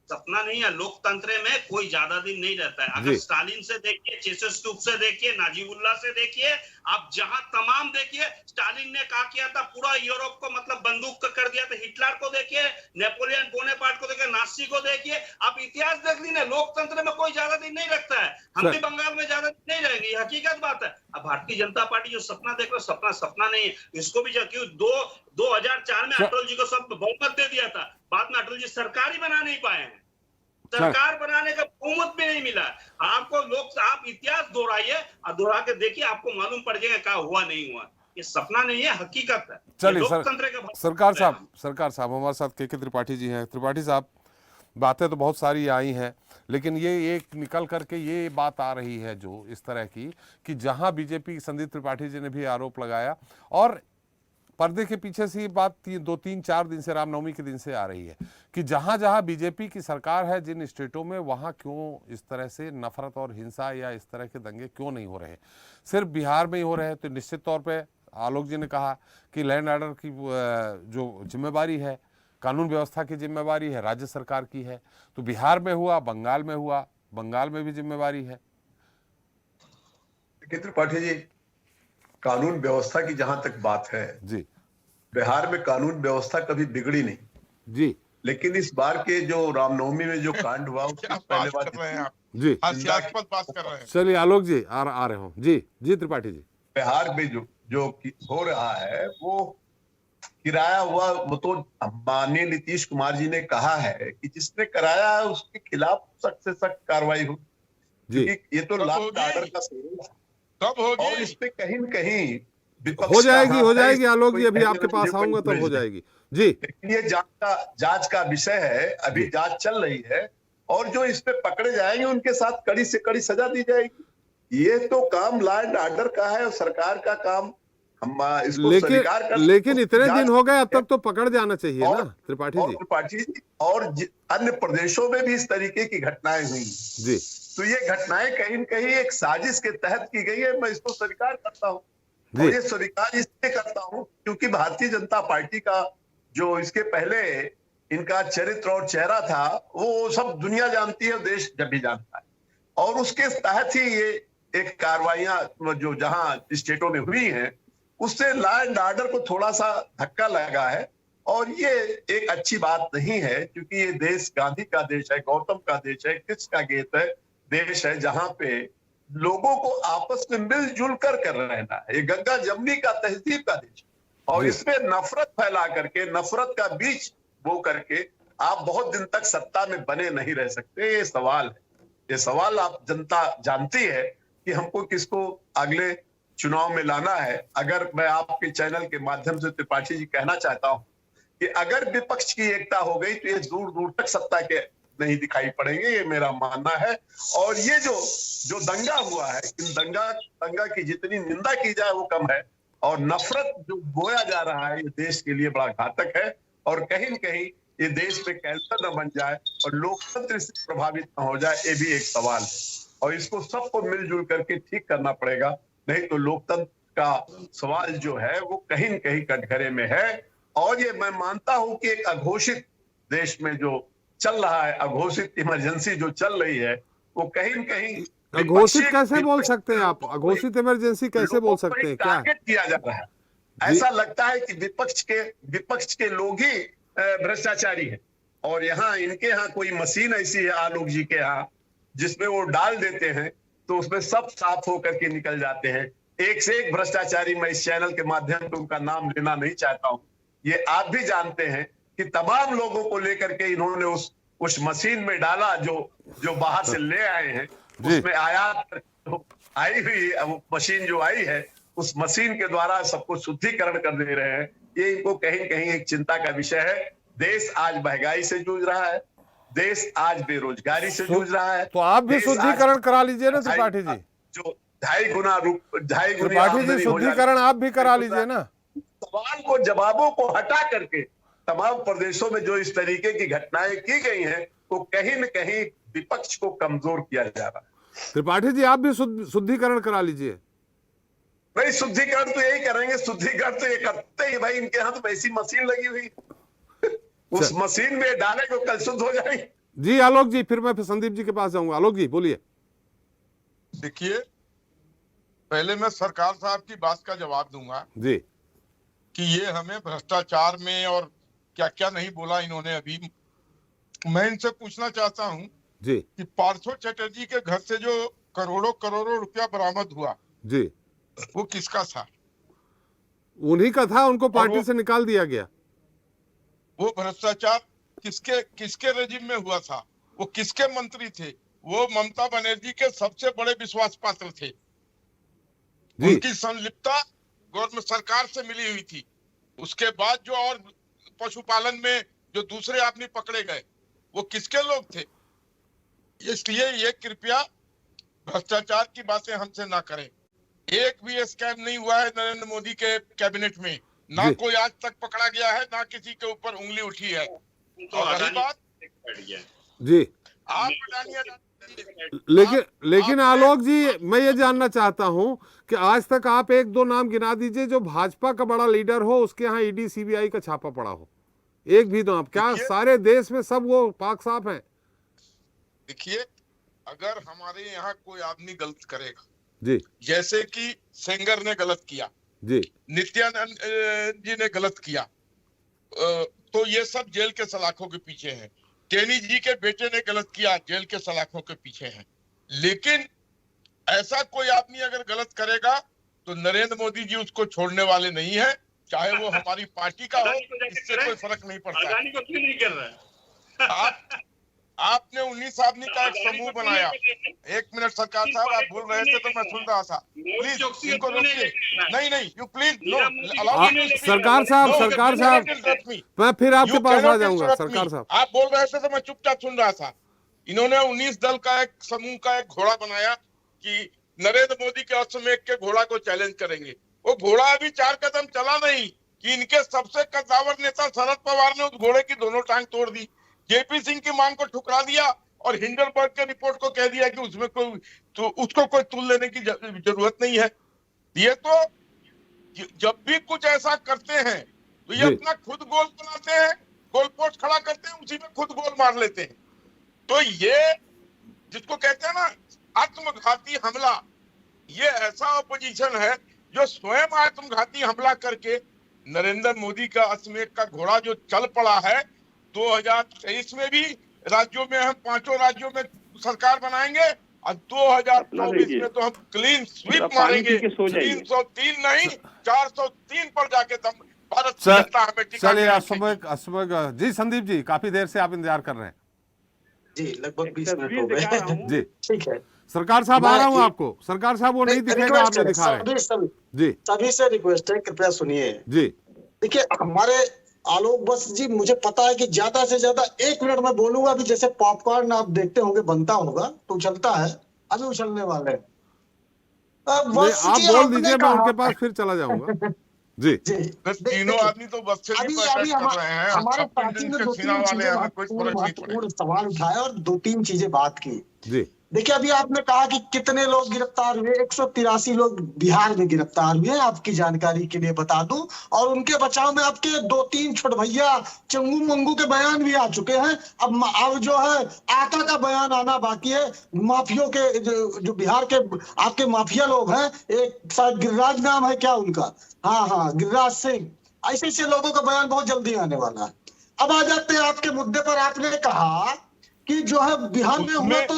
सपना नहीं है, लोकतंत्र में कोई ज्यादा दिन नहीं रहता है। अगर स्टालिन से देखिए, चेशेस्टूक से देखिए, नाजीबुल्लाह से देखिए, आप जहां तमाम देखिए, स्टालिन ने क्या किया था, पूरा यूरोप को मतलब बंदूक कर दिया था। हिटलर को देखिए, नेपोलियन बोनापार्ट को देखिए, नाजी को देखिए, आप इतिहास देख लीजिए। लोकतंत्र में कोई ज्यादा दिन नहीं रखता है। हम भी बंगाल में ज्यादा दिन नहीं रहेंगे, हकीकत बात है। अब भारतीय जनता पार्टी जो सपना देख रहे, सपना नहीं है। इसको भी 2004 में अटल जी को सब बहुमत दे दिया था, बाद में अटल जी सरकार ही बना नहीं पाए हैं, सरकार बनाने का बहुमत भी नहीं मिला। आपको लोग, आप इतिहास दोहराइए और दोहरा के देखिए, आपको मालूम पड़ जाएगा क्या हुआ नहीं हुआ। ये सपना नहीं है, हकीकत है। चलिए सरकार साहब हमारे साथ के त्रिपाठी जी हैं। त्रिपाठी साहब, बातें तो बहुत सारी आई हैं, लेकिन ये एक निकल करके ये बात आ रही है जो इस तरह की कि जहां बीजेपी संदीप त्रिपाठी जी ने भी आरोप लगाया और पर्दे के पीछे से ये बात 2-3-4 दिन से, रामनवमी के दिन से आ रही है कि जहां जहां बीजेपी की सरकार है, जिन स्टेटों में, वहां क्यों इस तरह से नफरत और हिंसा या इस तरह के दंगे क्यों नहीं हो रहे। सिर्फ बिहार में ही हो रहे हैं तो निश्चित तौर पे आलोक जी ने कहा कि लैंड ऑर्डर की जो जिम्मेवारी है, कानून व्यवस्था की जिम्मेवारी है, राज्य सरकार की है। तो बिहार में हुआ, बंगाल में हुआ, बंगाल में भी जिम्मेवारी है। त्रिपाठी जी, कानून व्यवस्था की जहां तक बात है जी, बिहार में कानून व्यवस्था कभी बिगड़ी नहीं जी, लेकिन इस बार के जो रामनवमी में जो कांड हुआ उसकी पहले बात कर रहे हैं आप, जी। हास्यास्पद बात कर रहे हैं। चलिए आलोक जी आ रहे हो। जी जी त्रिपाठी जी, बिहार में जो हो रहा है वो किराया हुआ, वो तो माननीय नीतीश कुमार जी ने कहा है कि जिसने कराया है उसके खिलाफ सख्त से सख्त कार्रवाई हो, क्योंकि ये तो लॉ एंड ऑर्डर का सवाल है। कब होगी? और इस पे कहीं न कहीं विपक्ष हो जाएगी, का हो हाथ है। जाएगी आलोक जी, कोई अभी कहे आपके ना पास मुझे आऊंगा कोई तब हो दे। जाएगी। जी, लेकिन ये जांच का विषय है, अभी जांच चल रही है और जो इस पे पकड़े जाएंगे उनके साथ कड़ी से कड़ी सजा दी जाएगी। ये तो काम लॉ एंड ऑर्डर का है और सरकार का काम, हम इसको स्वीकार कर। लेकिन इतने दिन हो गए, अब तक तो पकड़ जाना चाहिए ना त्रिपाठी जी। त्रिपाठी जी, और अन्य प्रदेशों में भी इस तरीके की घटनाएं हुई जी, तो ये घटनाएं कहीं न कहीं एक साजिश के तहत की गई है, मैं इसको स्वीकार करता हूँ। और ये स्वीकार इसलिए करता हूँ क्योंकि भारतीय जनता पार्टी का जो इसके पहले इनका चरित्र और चेहरा था वो सब दुनिया जानती है, देश जब भी जानता है। और उसके तहत ही ये एक कार्रवाइयां जो जहां स्टेटों में हुई हैं उससे लॉ एंड ऑर्डर को थोड़ा सा धक्का लगा है। और ये एक अच्छी बात नहीं है क्योंकि ये देश गांधी का देश है, गौतम का देश है, कृष्ण का गीत है, देश है जहां पे लोगों को आपस में मिलजुल कर रहना है। ये गंगा जमुनी का तहजीब का देश, और इसमें नफरत फैला करके, नफरत का बीज बो करके आप बहुत दिन तक सत्ता में बने नहीं रह सकते। ये सवाल है, ये सवाल आप जनता जानती है कि हमको किसको अगले चुनाव में लाना है। अगर मैं आपके चैनल के माध्यम से त्रिपाठी जी कहना चाहता हूं कि अगर विपक्ष की एकता हो गई तो ये दूर दूर तक सत्ता के नहीं दिखाई पड़ेंगे, ये मेरा मानना है। और ये जो दंगा हुआ है, इन दंगा की जितनी निंदा की जाए वो कम है। और नफरत जो बोया जा रहा है ये देश के लिए बड़ा घातक है, और कहीं न कहीं ये देश में कैंसर न बन जाए और लोकतंत्र से प्रभावित न हो जाए, ये भी एक सवाल है। और इसको सबको मिलजुल करके ठीक करना पड़ेगा, नहीं तो लोकतंत्र का सवाल जो है वो कहीं न कहीं कटघरे में है। और ये मैं मानता हूं कि एक अघोषित देश में जो चल रहा है, अघोषित इमरजेंसी जो चल रही है, वो कहीं न कहीं अघोषित कैसे बोल सकते हैं आप? अघोषित इमरजेंसी कैसे बोल सकते हैं? क्या टारगेट किया जा रहा है? ऐसा लगता है कि विपक्ष के लोग ही भ्रष्टाचारी है। और यहाँ इनके यहाँ कोई मशीन ऐसी है आलोक जी के यहाँ जिसमें वो डाल देते हैं तो उसमें सब साफ होकर के निकल जाते हैं। एक से एक भ्रष्टाचारी, मैं इस चैनल के माध्यम से उनका नाम लेना नहीं चाहता हूं। ये आप भी जानते हैं कि तमाम लोगों को लेकर के इन्होंने उस मशीन में डाला जो बाहर से ले आए हैं। उसमें आयात आई हुई मशीन जो आई है, उस मशीन के द्वारा सबको शुद्धिकरण कर दे रहे हैं। ये इनको कहीं कहीं एक चिंता का विषय है। देश आज महंगाई से जूझ रहा है, देश आज बेरोजगारी से जूझ रहा है। तो आप भी शुद्धिकरण करा लीजिए ना त्रिपाठी जी। जो 2.5 गुना त्रिपाठी जी, शुद्धिकरण आप भी करा लीजिए ना। सवाल को, जवाबों को हटा करके तमाम प्रदेशों में जो इस तरीके की घटनाएं की गई हैं वो कहीं न कहीं विपक्ष को कमजोर किया जा रहा है। त्रिपाठी जी, आप भी शुद्धिकरण करा लीजिए। भाई शुद्धिकरण तो यही करेंगे, शुद्धिकरण तो ये करते ही भाई, इनके यहाँ तो वैसी मशीन लगी हुई, उस मशीन में डाले तो कल शुद्ध हो जाएंगे। जी आलोक जी, फिर मैं संदीप जी के पास जाऊंगा। आलोक जी बोलिए। देखिए, पहले मैं सरकार साहब की बात का जवाब दूंगा जी कि ये हमें भ्रष्टाचार में और क्या क्या नहीं बोला इन्होंने अभी। मैं इनसे पूछना चाहता हूं जी कि पार्थो चटर्जी के घर से जो करोड़ों रुपया बरामद हुआ जी, वो किसका था? उन्हीं का था, उनको पार्टी से निकाल दिया गया। वो भ्रष्टाचार किसके रेजिम में हुआ था? वो किसके मंत्री थे? वो ममता बनर्जी के सबसे बड़े विश्वास पात्र थे। उनकी संलिप्तता गवर्नमेंट सरकार से मिली हुई थी। उसके बाद जो और पशुपालन में जो दूसरे आदमी पकड़े गए वो किसके लोग थे? इसलिए ये कृपया भ्रष्टाचार की बातें हमसे ना करें। एक भी स्कैम नहीं हुआ है नरेंद्र मोदी के कैबिनेट में, ना कोई आज तक पकड़ा गया है, ना किसी के ऊपर उंगली उठी है। तो और रही बात जी, आप अडानी लेकिन आलोक जी, मैं ये जानना चाहता हूं कि आज तक आप एक दो नाम गिना दीजिए जो भाजपा का बड़ा लीडर हो, उसके यहाँ ईडी सीबीआई का छापा पड़ा हो। एक भी दो आप, क्या सारे देश में सब वो पाक साफ हैं? देखिए, अगर हमारे यहाँ कोई आदमी गलत करेगा जी, जैसे कि सेंगर ने गलत किया जी, नित्यानंद जी ने गलत किया, तो ये सब जेल के सलाखों के पीछे हैं। टेनी जी के बेटे ने गलत किया, जेल के सलाखों के पीछे हैं। लेकिन ऐसा कोई आदमी अगर गलत करेगा तो नरेंद्र मोदी जी उसको छोड़ने वाले नहीं है, चाहे वो हमारी पार्टी का हो, इससे कोई फर्क नहीं पड़ता। अडानी को क्यों नहीं कर रहा है? आपने 19 आदमी का एक समूह बनाया। एक मिनट सरकार साहब, आप बोल रहे थे तो मैं सुन रहा था। प्लीज इनको रोकिए। नहीं, यू प्लीज नो। सरकार साहब, मैं फिर आपके पास आ जाऊंगा। सरकार साहब, आप बोल रहे थे तो मैं चुपचाप सुन रहा था। इन्होंने 19 दल का एक समूह का एक घोड़ा बनाया कि नरेंद्र मोदी के अश्वमेध के घोड़ा को चैलेंज करेंगे। वो घोड़ा अभी 4 कदम चला नहीं कि इनके सबसे कद्दावर नेता शरद पवार ने उस घोड़े की दोनों टांग तोड़ दी। जेपी सिंह की मांग को ठुकरा दिया और हिंडनबर्ग के रिपोर्ट को कह दिया कि उसमें कोई तो उसको कोई तुल लेने की जरूरत नहीं है। ये तो जब भी कुछ ऐसा करते हैं तो ये अपना खुद गोल बनाते हैं, गोल पोस्ट खड़ा करते हैं, उसी में खुद गोल मार लेते हैं। तो ये जिसको कहते हैं ना आत्मघाती हमला, ये ऐसा ऑपोजिशन है जो स्वयं आत्मघाती हमला करके नरेंद्र मोदी का अश्वमेध का घोड़ा जो चल पड़ा है, 2023 में भी राज्यों में हम 5 राज्यों में सरकार बनाएंगे और 2024 में तो हम क्लीन स्वीप मारेंगे। 303 नहीं 403 पर जाके दम भारत की जनता हमें चलिए। जी संदीप जी, काफी देर से आप इंतजार कर रहे हैं। जी, लगभग 20 मिनट हो गए। जी ठीक है, सरकार साहब आ रहा हूँ आपको। सरकार साहब वो नहीं दिखेगा, आपने दिखा रहे हैं। जी, सभी से रिक्वेस्ट है, कृपया सुनिए। जी, देखिए, हमारे आलोक बस जी, मुझे पता है कि ज्यादा से ज्यादा 1 मिनट में बोलूंगा। अभी जैसे पॉपकॉर्न आप देखते होंगे बनता होगा तो उछलता है, अभी उछलने वाले हैं। आप बोल दीजिए, मैं उनके पास फिर चला जाऊंगा। जी, तीनों आदमी तो बस से अभी हमारे साथी ने 2-3 महत्वपूर्ण सवाल उठाए और 2-3 चीजें बात की। जी, देखिए, अभी आपने कहा कि कितने लोग गिरफ्तार हुए। 183 लोग बिहार में गिरफ्तार हुए, आपकी जानकारी के लिए बता दूं। और उनके बचाव में आपके 2-3 छोट भैया चंगू मंगू के बयान भी आ चुके हैं। अब जो है आका का बयान आना बाकी है। माफियों के जो बिहार के आपके माफिया लोग हैं, एक शायद गिरिराज नाम है क्या उनका, हाँ, गिरिराज सिंह, ऐसे लोगों का बयान बहुत जल्दी आने वाला है। अब आ जाते हैं आपके मुद्दे पर। आपने कहा कि जो है बिहार में हुआ तो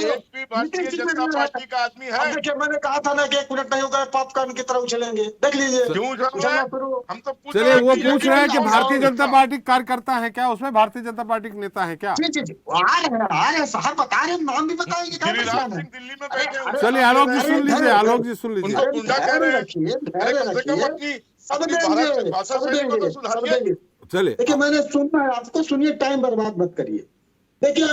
भारतीय जनता पार्टी का आदमी है। देखिए, मैंने कहा था ना कि 1 मिनट नहीं होगा, पॉपकॉर्न की तरह उछलेंगे। देख लीजिए, हम तो चलिए, वो पूछ रहे हैं कि भारतीय जनता पार्टी कार्यकर्ता है क्या, उसमें भारतीय जनता पार्टी के नेता है क्या? जी, आ रहे साहब, बता रहे, नाम भी बताएंगे। दिल्ली में बैठे। चलिए आलोक जी सुन लीजिए, आलोक जी सुन लीजिए। चलिए, देखिए, मैंने सुनना है आपको, सुनिए, टाइम बर्बाद मत करिए। देखिए,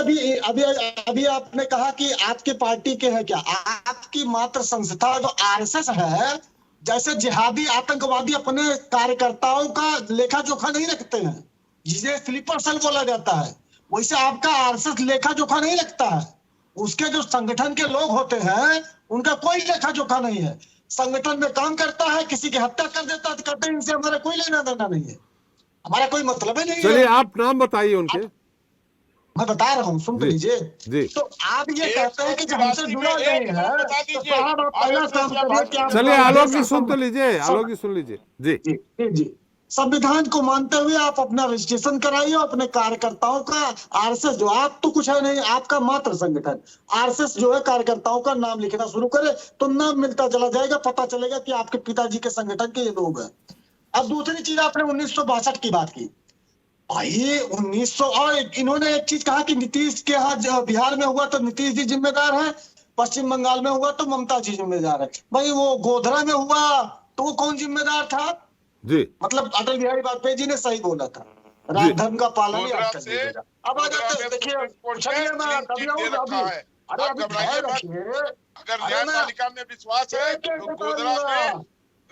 अभी आपने कहा कि आपकी पार्टी के है क्या, आपकी मात्र संस्था जो आरएसएस है, जैसे जिहादी आतंकवादी अपने कार्यकर्ताओं का लेखा जोखा नहीं रखते हैं, जिसे स्लीपर सेल बोला जाता है, वैसे आपका आरएसएस लेखा जोखा नहीं रखता है। उसके जो संगठन के लोग होते हैं उनका कोई लेखा जोखा नहीं है। संगठन में काम करता है, किसी की हत्या कर देता है, कहते हैं इनसे हमारा कोई लेना देना नहीं है, हमारा कोई मतलब ही नहीं है। चलिए, आप नाम बताइए उनके। मैं बता रहा हूँ, सुन लीजिए। तो आप ये कहते हैं कि जब हमसे जुड़ा नहीं है तो साहब आप पहला काम करिए कि आप। चलिए आलोक जी सुन तो लीजिए, आलोक जी सुन लीजिए। जी, संविधान को मानते हुए आप अपना रजिस्ट्रेशन कराइए अपने कार्यकर्ताओं का। आरएसएस जो, आप तो कुछ है नहीं, आपका मात्र संगठन आरएसएस जो है, कार्यकर्ताओं का नाम लिखना शुरू करे तो नाम मिलता चला जाएगा, पता चलेगा कि आपके पिताजी के संगठन के ये लोग हैं। अब दूसरी चीज, आपने 1962 की बात की भाई। 1900 और इन्होंने एक चीज कहा कि नीतीश के यहाँ बिहार में हुआ तो नीतीश जी जिम्मेदार है, पश्चिम बंगाल में हुआ तो ममता जी जिम्मेदार है। भाई वो गोधरा में हुआ तो वो कौन जिम्मेदार था? जी, मतलब अटल बिहारी वाजपेयी जी ने सही बोला था, राजधर्म का पालन ही आप कर दीजिएगा। अब आ जाते, देखिए, अगर न्यायपालिका में विश्वास है तो गोधरा में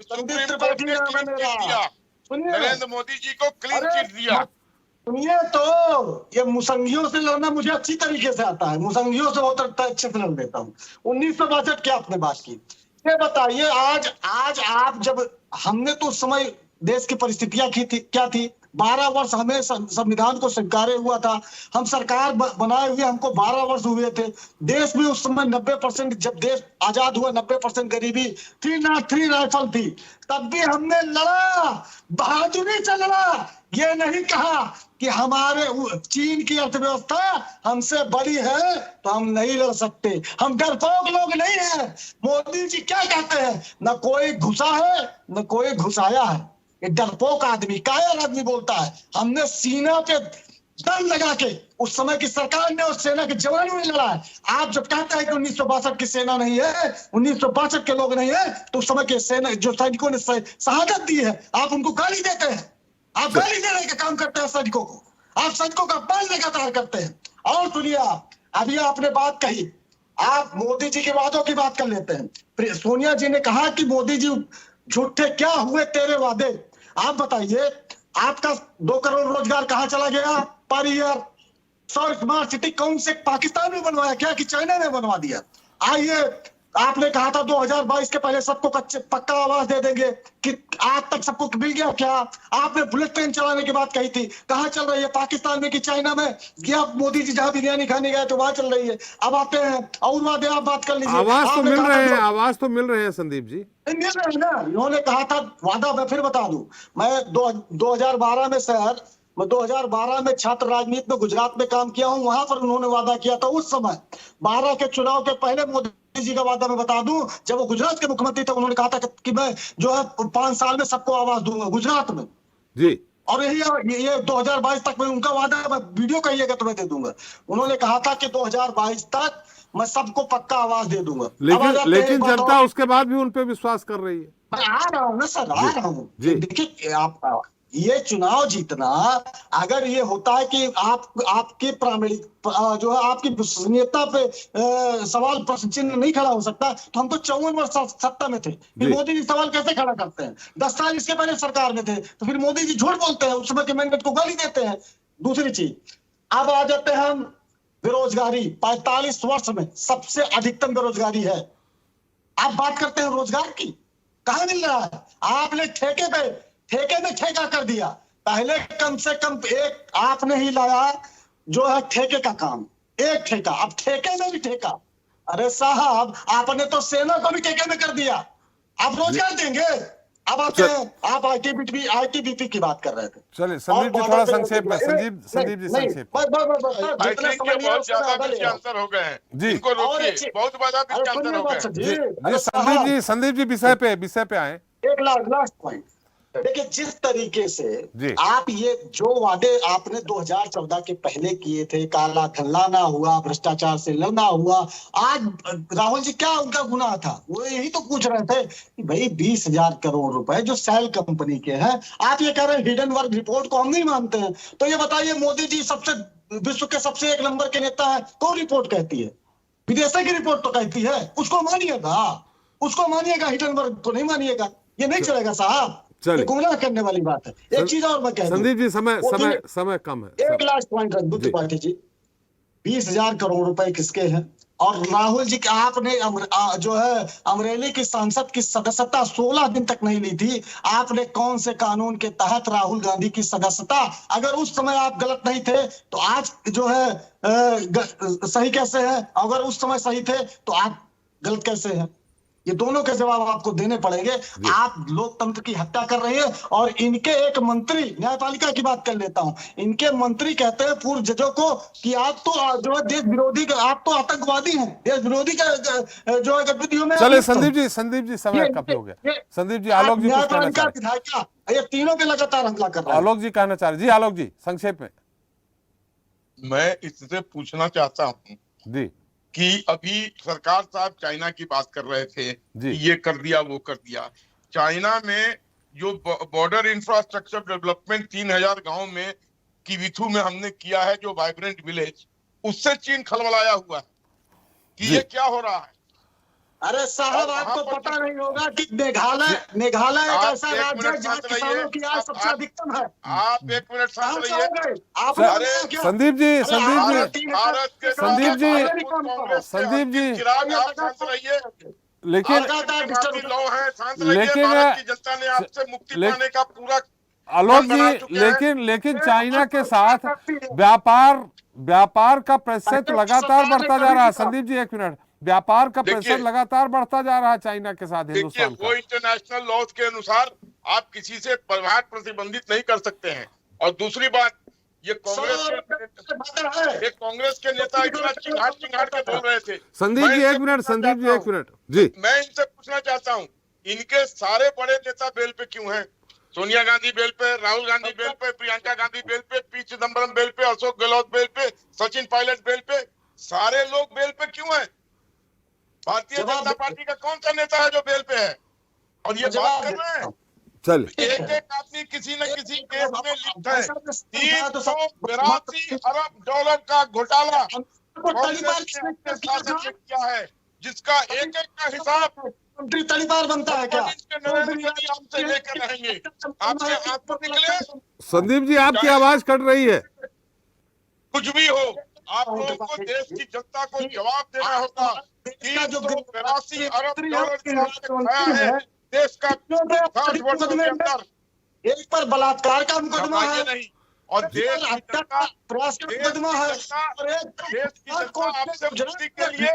सुप्रीम कोर्ट ने क्लीन चिट दिया, नरेंद्र मोदी जी को क्लीन चिट दिया। सुनिए तो, ये मुसंगियों से लड़ना मुझे अच्छी तरीके से आता है, मुसंगियों से बहुत अच्छे से लड़ लेता हूँ। 1962 की आपने बात की, ये बताइए आज आप जब, हमने तो उस समय देश की परिस्थितियां की थी, क्या थी, 12 वर्ष हमें संविधान को स्वीकारे हुआ था, हम सरकार बनाए हुए हमको 12 वर्ष हुए थे। देश में उस समय 90%, जब देश आजाद हुआ 90% गरीबी, 303 राइफल थी, तब भी हमने लड़ा, बहादुरी से लड़ा। ये नहीं कहा कि हमारे चीन की अर्थव्यवस्था हमसे बड़ी है तो हम नहीं लड़ सकते, हम डरपोक लोग नहीं है। मोदी जी क्या कहते हैं, न कोई घुसा है न कोई घुसाया है, ये डरपोक आदमी, कायर आदमी बोलता है। हमने सीना पे दम लगा के, उस समय की सरकार ने उस सेना के जवानों ने लड़ा है। आप जब कहते हैं कि 1962 की सेना नहीं है, 1962 के लोग नहीं है, तो उस समय के सेना जो सैनिकों ने शहादत दी है, आप उनको गाली देते हैं, आप गाली देने का काम करते हैं सैनिकों को, आप सैनिकों का अपमान लगातार करते हैं। और सुनिए, आप अभी आपने बात कही, आप मोदी जी के वादों की बात कर लेते हैं। सोनिया जी ने कहा कि मोदी जी झूठे, क्या हुए तेरे वादे। आप बताइए, आपका 2 करोड़ रोजगार कहां चला गया पर ईयर? 100 स्मार्ट सिटी कौन से पाकिस्तान में बनवाया क्या कि चाइना में बनवा दिया? आइए, आपने कहा था 2022 के पहले सबको पक्का आवास दे देंगे, कि आज तक सबको मिल गया क्या? आपने बुलेट ट्रेन चलाने की बात कही थी, कहां चल रही है, पाकिस्तान में कि चाइना में? या मोदी जी जहां बिरयानी खाने गए तो वहां चल रही है? अब आते हैं और वादे, आप बात कर लीजिए। आवाज तो मिल रहे हैं, आवाज तो मिल रहे हैं संदीप जी, मिल रहे हैं ना। इन्होंने कहा था वादा, मैं फिर बता दूं, मैं 2012 में शहर, मैं 2012 में छात्र राजनीति में गुजरात में काम किया हूं, वहां पर उन्होंने वादा किया था उस समय 12 के चुनाव के पहले। मोदी जी का वादा मैं बता दूं, जब वो गुजरात के मुख्यमंत्री थे, उन्होंने कहा था कि मैं जो है 5 साल में सबको आवास दूंगा गुजरात में जी। और ये 2022 तक में उनका वादा है, मैं वीडियो कहिएगा तो मैं दे दूंगा। उन्होंने कहा था कि 2022 तक मैं सबको पक्का आवास दे दूंगा। लेकिन जनता उसके बाद भी उन पे विश्वास कर रही है। मैं आ रहा हूँ ना सर, आ रहा हूँ। देखिए, आप ये चुनाव जीतना, अगर ये होता है कि आपके प्रामाणिक जो है आपकी विश्वसनीयता पे सवाल प्रश्न चिन्ह नहीं खड़ा हो सकता, तो हम तो 54 वर्ष सत्ता में थे, फिर मोदी जी सवाल कैसे खड़ा करते हैं? 10 साल इसके पहले सरकार में थे, तो फिर मोदी जी झूठ बोलते हैं, उस समय के मैंडेट को गाली देते हैं। दूसरी चीज, अब आ जाते हैं हम बेरोजगारी। 45 वर्ष में सबसे अधिकतम बेरोजगारी है। आप बात करते हैं रोजगार की, कहां मिल रहा है? आपने ठेके में ठेका कर दिया। पहले कम से कम एक आपने ही लाया जो है ठेके का काम, एक ठेका, अब ठेके में भी ठेका। अरे साहब, आपने तो सेना को भी ठेके में कर दिया, आप रोजगार देंगे? अब आप आईटीबीपी की बात कर रहे थे। चलिए संदीप जी, थोड़ा संक्षेप में, संदीप जी संक्षेप में। बहुत ज्यादा अंतर हो गए हैं जी, इनको रोकिए, बहुत ज्यादा अंतर हो गए जी। संदीप जी विषय पे आए। एक लास्ट पॉइंट, देखिए, जिस तरीके से आप ये जो वादे आपने 2014 के पहले किए थे, काला धन लाना हुआ, भ्रष्टाचार से लड़ना हुआ, आज राहुल जी क्या उनका गुनाह था? वो यही तो पूछ रहे थे कि भाई 20,000 करोड़ रुपए जो सेल कंपनी के हैं, आप ये कह रहे हैं हिडनबर्ग रिपोर्ट को हम नहीं मानते हैं। तो ये बताइए, मोदी जी विश्व के सबसे 1 नंबर के नेता है, कौन रिपोर्ट कहती है? विदेशों की रिपोर्ट तो कहती है, उसको मानिएगा, हिडनबर्ग को नहीं मानिएगा। ये नहीं चलेगा साहब, गुमराह करने वाली बात है। एक चीज और मैं कह दूं, संदीप जी, समय कम है। एक लास्ट पॉइंट रख दूं त्रिपाठी जी, 20,000 करोड़ रुपए किसके हैं? और राहुल जी, आपने जो है अमरेली की सांसद की सदस्यता 16 दिन तक नहीं ली थी। आपने कौन से कानून के तहत राहुल गांधी की सदस्यता, अगर उस समय आप गलत नहीं थे तो आज जो है सही कैसे है? अगर उस समय सही थे तो आप गलत कैसे हैं? ये दोनों के जवाब आपको देने पड़ेंगे। आप लोकतंत्र की हत्या कर रहे हैं। और इनके एक मंत्री, न्यायपालिका की बात कर लेता हूं, इनके मंत्री कहते हैं पूर्व जजों को कि आप तो जो है देश विरोधी, आप तो आतंकवादी हैं, देश विरोधी का जो है गतिविधियों में। चले संदीप जी समय काफी हो गया। संदीप जी, आलोक जी कुछ कहना चाह रहे हैं। ये तीनों पे लगातार हमला कर रहे हैं। आलोक जी कहना चाह रहे हैं। जी आलोक जी, संक्षेप में। मैं इससे पूछना चाहता हूँ जी कि अभी सरकार साहब चाइना की बात कर रहे थे कि ये कर दिया वो कर दिया। चाइना में जो बॉर्डर इंफ्रास्ट्रक्चर डेवलपमेंट 3,000 गांव में किविथू में हमने किया है, जो वाइब्रेंट विलेज, उससे चीन खलबलाया हुआ है कि ये क्या हो रहा है। अरे साहब और आपको वहाँ पर पता नहीं होगा कि मेघालय एक आप ऐसा एक राज्य है मिनट जहाँ शांत किसानों रहिए। की आय सबसे अधिकतम है। आप एक मिनट कहाँ शांत से रहिए। हो गए? आपने अरे, बताया क्या? संदीप जी, अरे संदीप आपने जी, तीन भारत के संदीप जी, भारत को कांग्रेस के संदीप जी, अंतिम चिराग, आप शांत रहिए। लेकिन आपके माफी लौ है, शांत रहिए। लेकिन भारत की जनता ने आपसे मुक्ति ले- पाने का पूरा आलोक मन बना जी, चुके हैं। लेकिन चाइना के साथ व्यापार का प्रतिशत लगातार बढ़ता जा रहा है। संदीप जी, एक मिनट, व्यापार का प्रतिशत देखिए, लगातार बढ़ता जा रहा है चाइना के साथ देखिए, हिंदुस्तान वो का। इंटरनेशनल लॉज के अनुसार आप किसी से प्रभाव प्रतिबंधित नहीं कर सकते हैं। और दूसरी बात, ये कांग्रेस के नेता इतना चिंगाड़ के बोल रहे थे। संदीप जी, एक मिनट, संदीप जी, एक मिनट जी, मैं इनसे पूछना चाहता हूँ, इनके सारे बड़े नेता बेल पे क्यों हैं? सोनिया गांधी बेल पे, राहुल गांधी बेल पे, प्रियंका गांधी बेल पे, पी चिदम्बरम बेल पे, अशोक गहलोत बेल पे, सचिन पायलट बेल पे, सारे लोग बेल पे क्यों हैं? भारतीय जनता पार्टी का कौन सा नेता है जो बेल पे है? और ये बात कर रहे हैं। चलिए, एक एक आदमी किसी न किसी केस में लिप्त है। 382 अरब डॉलर का घोटाला कांग्रेस ने अपने शासन में किया है, जिसका एक एक का हिसाब मंत्री तलीबार बनता है क्या? नरेंद्र मोदी आपसे लेकर रहेंगे। आपके आंसू निकले, संदीप जी, आपकी आवाज कट रही है। कुछ भी हो, आप लोगों को देश की जनता को जवाब देना होगा। 382 अरब डॉलर का आपने खाया है देश का 60 वर्षों के अंदर। एक पर बलात्कार का मुकदमा है नहीं, और देश की जनता, प्रयास का मुकदमा है, और एक देश की जनता आपसे मुक्ति के लिए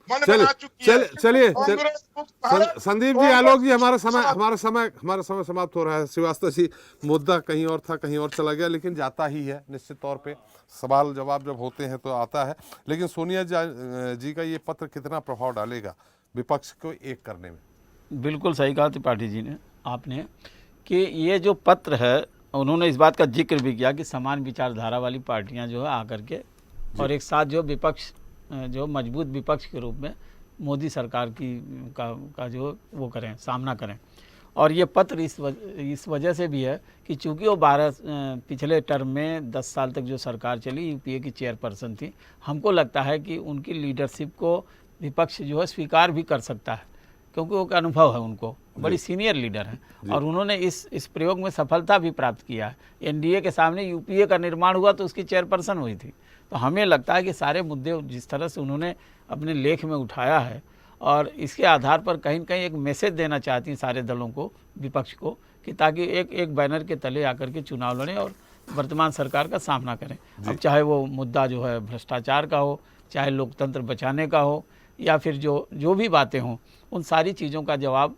मन चलिए, बना चुकी है। चलिए, कांग्रेस मुक्त भारत, संदीप जी, आलोक जी, हमारा समय समाप्त हो रहा है। श्रीवास्तव जी, मुद्दा कहीं और था, कहीं और चला गया, लेकिन जाता ही है निश्चित तौर पे। सवाल जवाब जब होते हैं तो आता है। लेकिन सोनिया जी का ये पत्र कितना प्रभाव डालेगा विपक्ष को एक करने में? बिल्कुल सही कहा त्रिपाठी जी ने, आपने, कि ये जो पत्र है, उन्होंने इस बात का जिक्र भी किया कि समान विचारधारा वाली पार्टियां जो है आकर के और एक साथ जो विपक्ष, जो मजबूत विपक्ष के रूप में मोदी सरकार का जो वो करें, सामना करें। और ये पत्र इस वजह से भी है कि चूंकि वो पिछले टर्म में 10 साल तक जो सरकार चली, यूपीए की चेयरपर्सन थी, हमको लगता है कि उनकी लीडरशिप को विपक्ष जो है स्वीकार भी कर सकता है, क्योंकि वो अनुभव है उनको, बड़ी सीनियर लीडर हैं और उन्होंने इस प्रयोग में सफलता भी प्राप्त किया है। एनडीए के सामने यूपीए का निर्माण हुआ तो उसकी चेयरपर्सन हुई थी। तो हमें लगता है कि सारे मुद्दे जिस तरह से उन्होंने अपने लेख में उठाया है, और इसके आधार पर कहीं न कहीं एक मैसेज देना चाहती हैं सारे दलों को, विपक्ष को, कि ताकि एक बैनर के तले आकर के चुनाव लड़ें और वर्तमान सरकार का सामना करें। अब चाहे वो मुद्दा जो है भ्रष्टाचार का हो, चाहे लोकतंत्र बचाने का हो, या फिर जो भी बातें हों, उन सारी चीज़ों का जवाब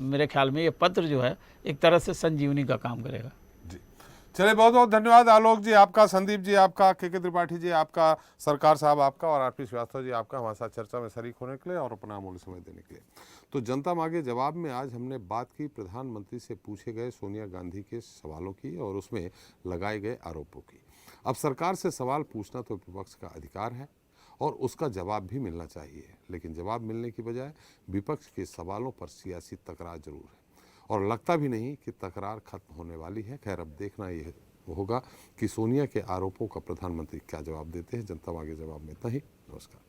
मेरे ख्याल में ये पत्र जो है एक तरह से संजीवनी का काम करेगा। जी, चलिए, बहुत बहुत धन्यवाद आलोक जी आपका, संदीप जी आपका, के त्रिपाठी जी आपका, सरकार साहब आपका, और आरपी श्रीवास्तव जी आपका हमारे साथ चर्चा में शरीक होने के लिए और अपना अमूल्य समय देने के लिए। तो जनता मांगे जवाब में आज हमने बात की प्रधानमंत्री से पूछे गए सोनिया गांधी के सवालों की और उसमें लगाए गए आरोपों की। अब सरकार से सवाल पूछना तो विपक्ष का अधिकार है और उसका जवाब भी मिलना चाहिए, लेकिन जवाब मिलने की बजाय विपक्ष के सवालों पर सियासी तकरार जरूर है और लगता भी नहीं कि तकरार खत्म होने वाली है। खैर, अब देखना यह होगा कि सोनिया के आरोपों का प्रधानमंत्री क्या जवाब देते हैं। जनता मांगे जवाब में इतना ही। नमस्कार।